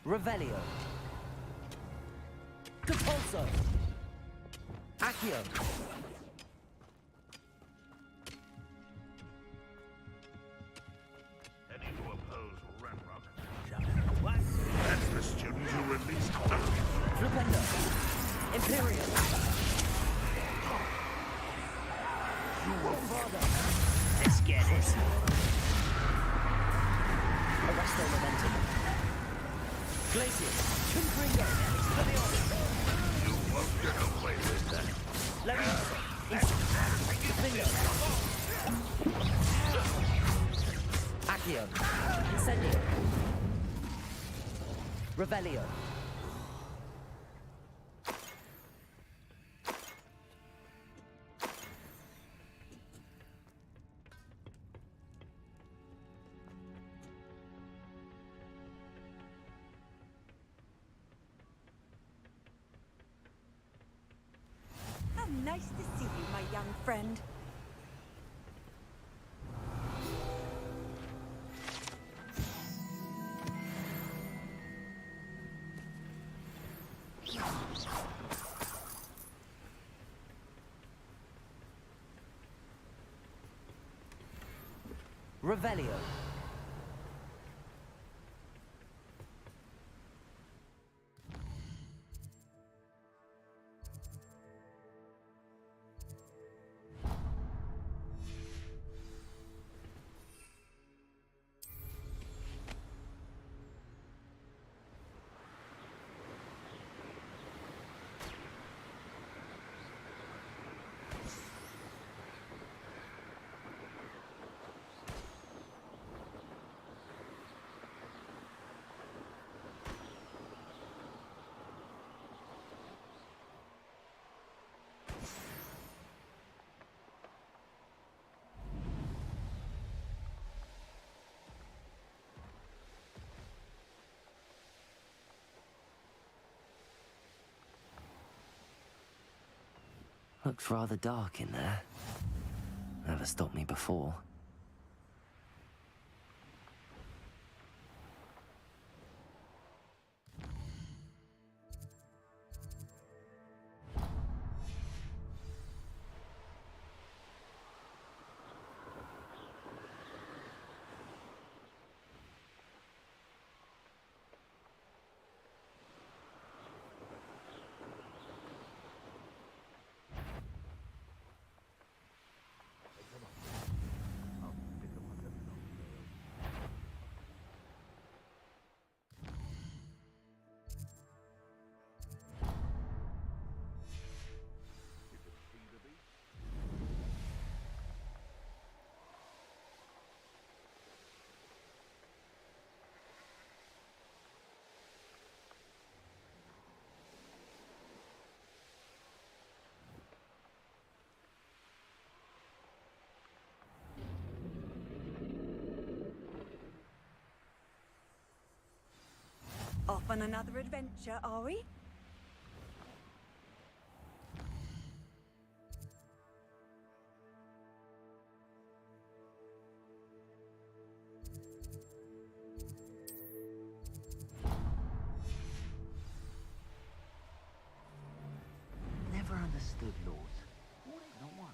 S2: Revelio. Compulso. Accio.
S4: Any to oppose Ranrock? That's the student who released Duck.
S2: Flipendo. Imperial.
S4: You will
S2: Father. Let's get it. Arresto Momentum. Glacius. Confringo.
S4: You won't get away with that.
S2: Leviosa. Confringo. Accio. Incendio. Revelio.
S6: How nice to see you, my young friend.
S2: Revelio. Looks rather dark in there. Never stopped me before.
S6: Off on another adventure, are we?
S15: Never understood laws. What is the one?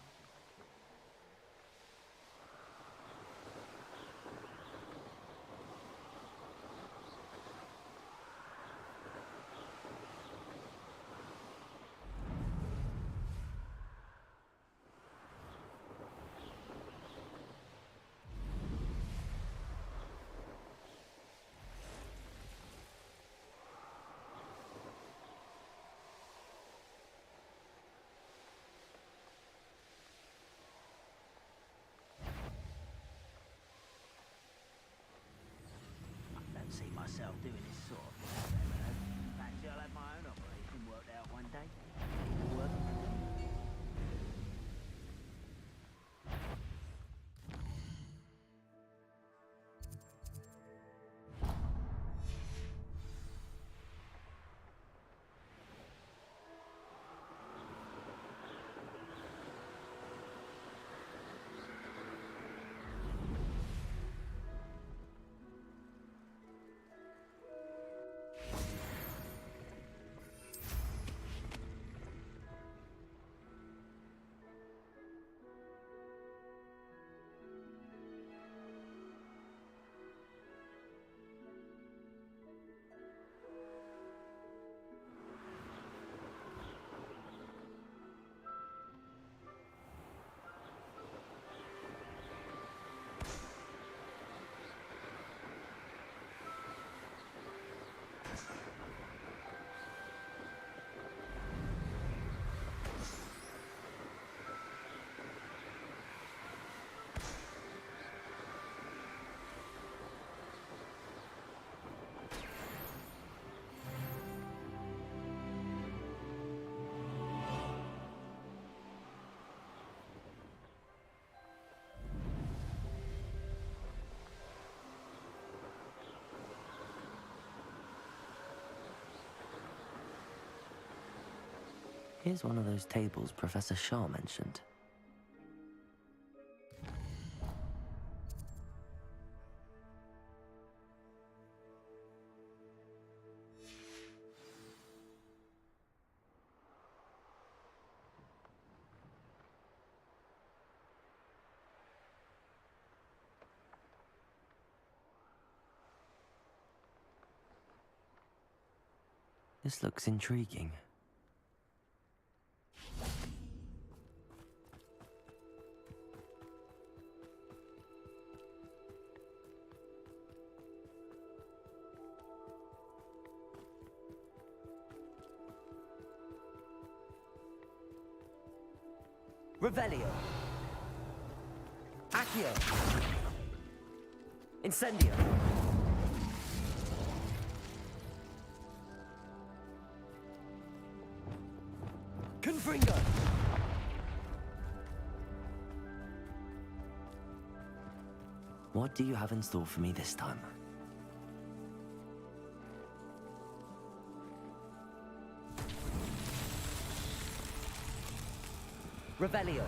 S2: Here's one of those tables Professor Shah mentioned. This looks intriguing. Revelio. Accio. Incendio. Confringo. What do you have in store for me this time? Revelio.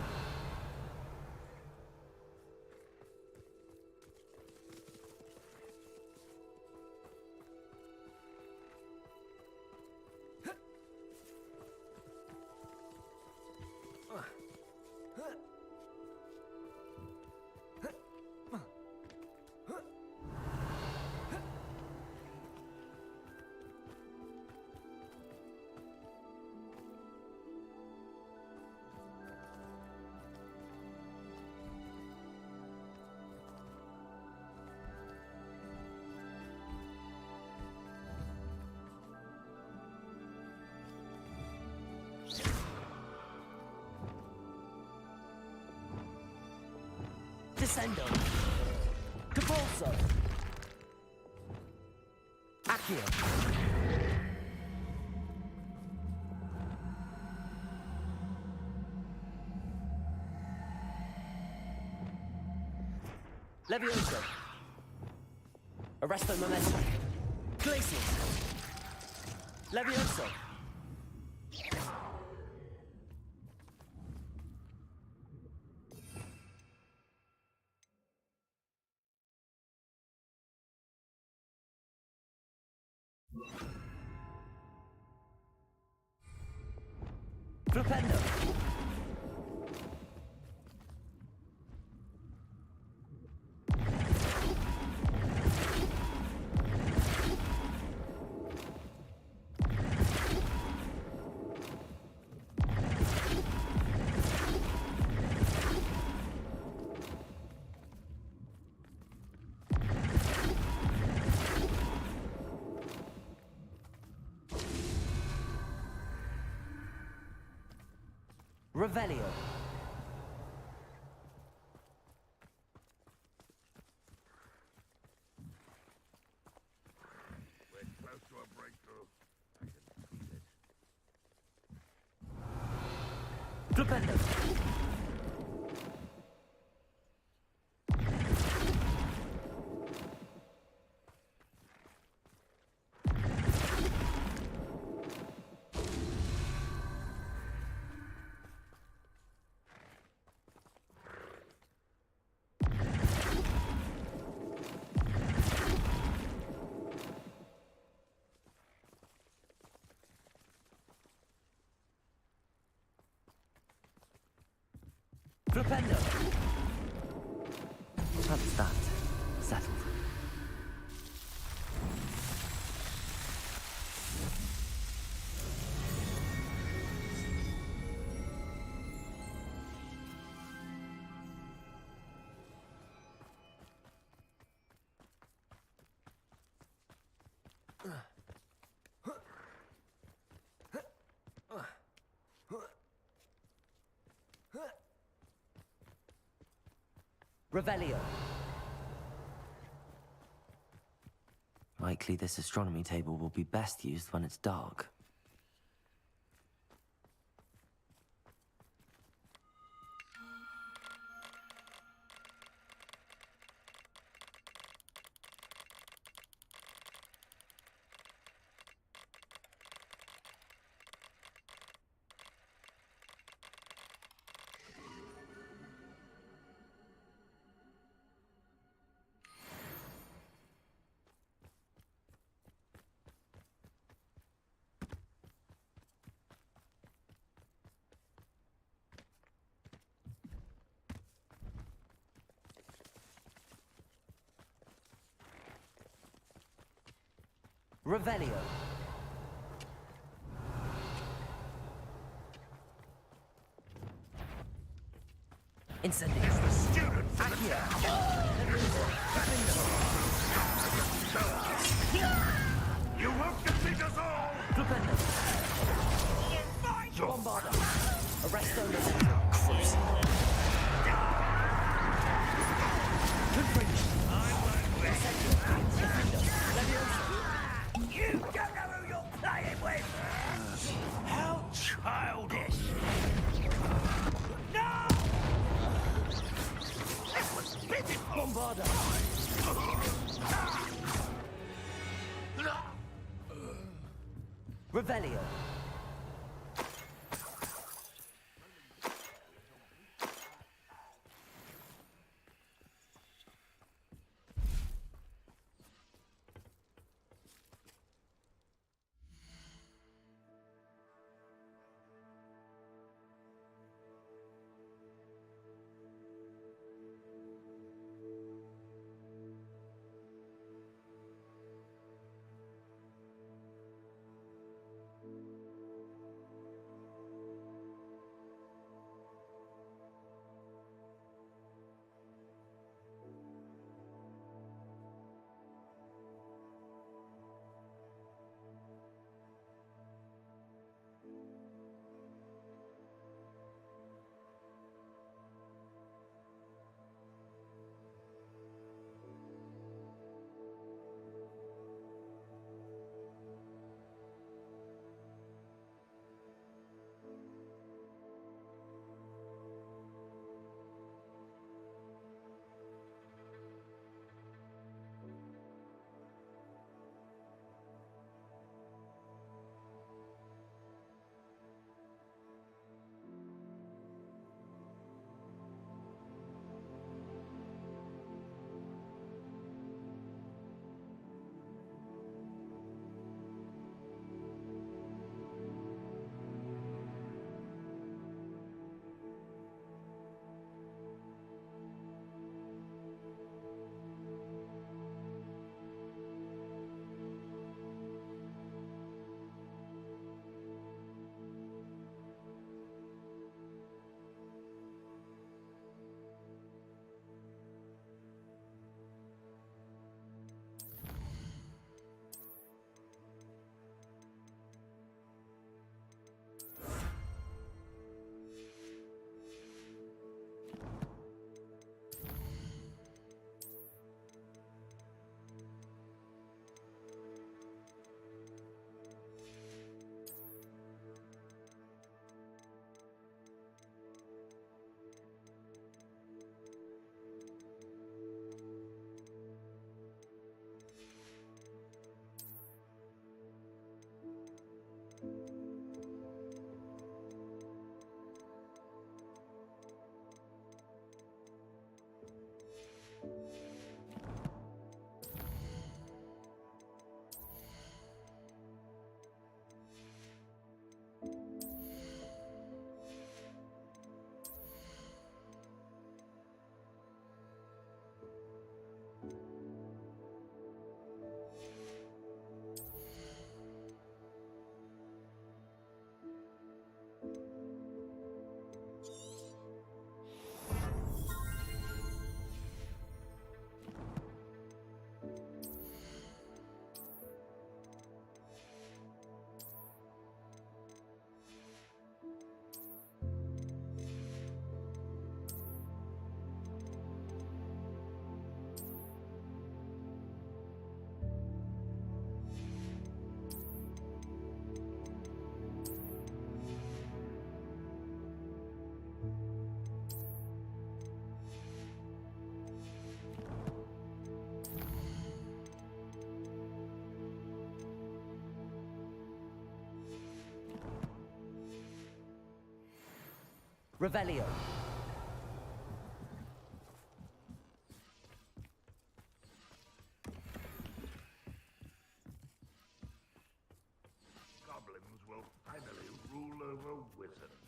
S2: Descendo. Capulso. Accio. Levioso. Arresto momentum. Glacius. Levioso. Flipendo. Revelio.
S4: We're close to a breakthrough. I can feel it.
S2: Flipendo. Flipendo. That's that. Settled. Revelio. Likely this astronomy table will be best used when it's dark. Revelio. Incendio.
S4: The student
S2: Accio.
S4: You won't defeat us all!
S2: Stupendo. Bombarda. Arresto Levento. Confringe.
S3: You don't know who you're playing with! How childish! No! That was pitiful!
S2: Bombarda. Revelio. Revelio.
S4: Goblins will finally rule over wizards.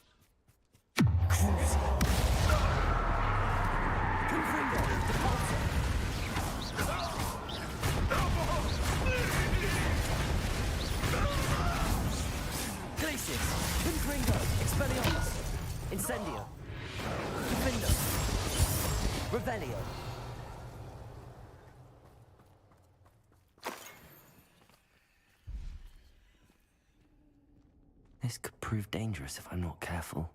S2: This could prove dangerous if I'm not careful.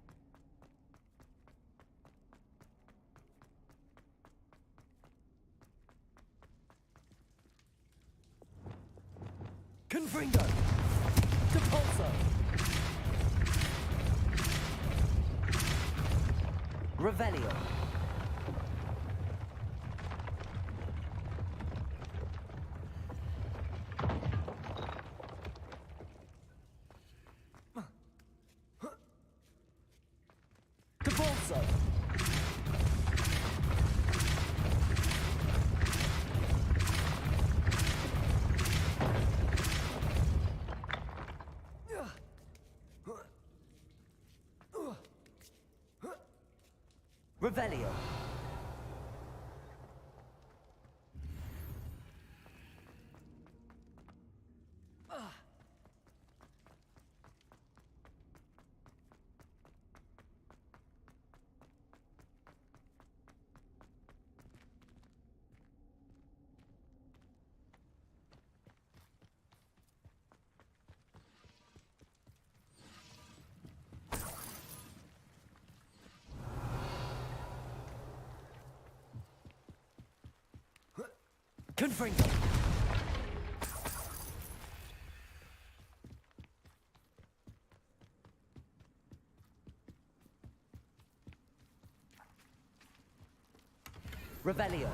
S2: Confringo! Depulso! Revelio! Depulso! Revelio. Confringo. Revelio.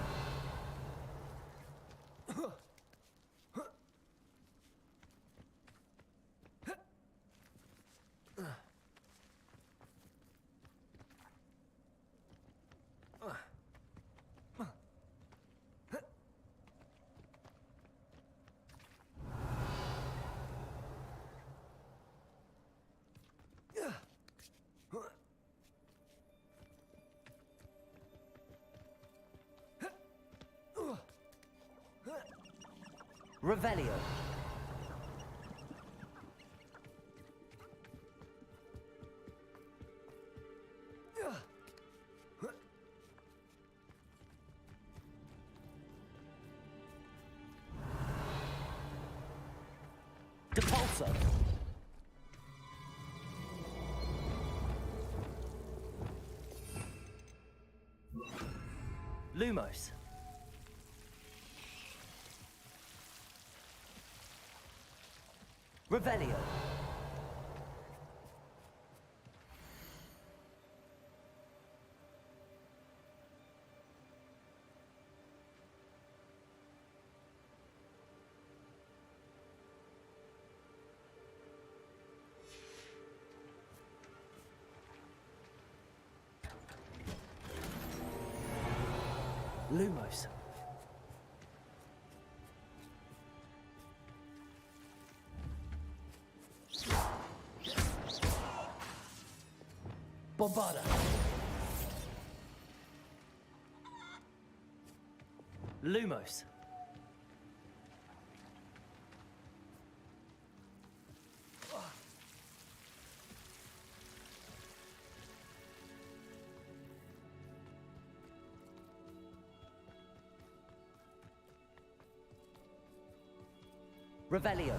S2: Revelio. Depulso. Lumos. Revelio. Lumos. Bombarda. Lumos. Revelio.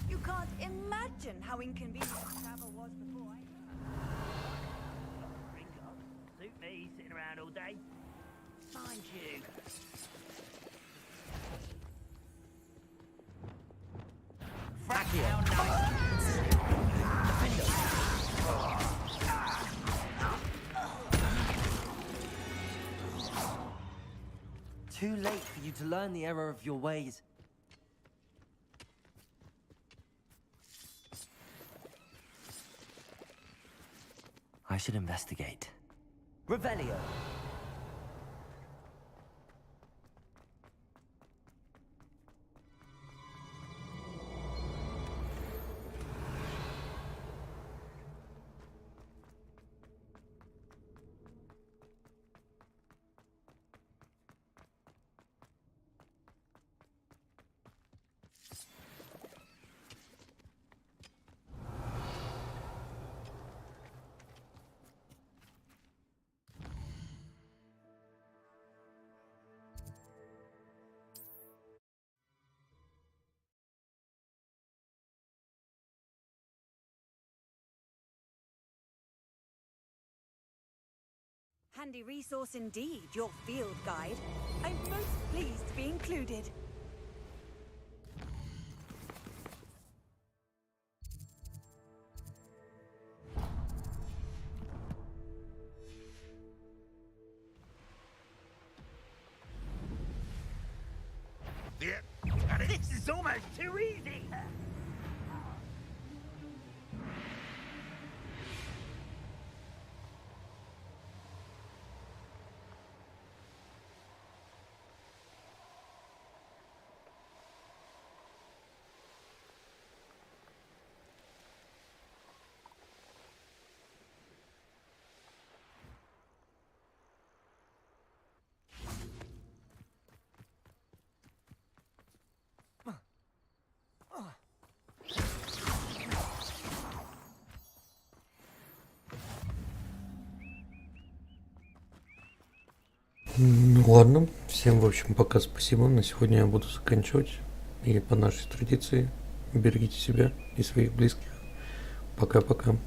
S6: You can't imagine how inconvenient travel was before I...
S15: Gringotts, suit me sitting around all day. Mind you.
S2: Too late for you to learn the error of your ways. I should investigate. Revelio.
S6: Handy resource indeed, your field guide. I'm most pleased to be included.
S3: This is almost too easy.
S1: Ну ладно, всем, в общем, пока спасибо. На сегодня я буду заканчивать. И по нашей традиции берегите себя и своих близких. Пока-пока.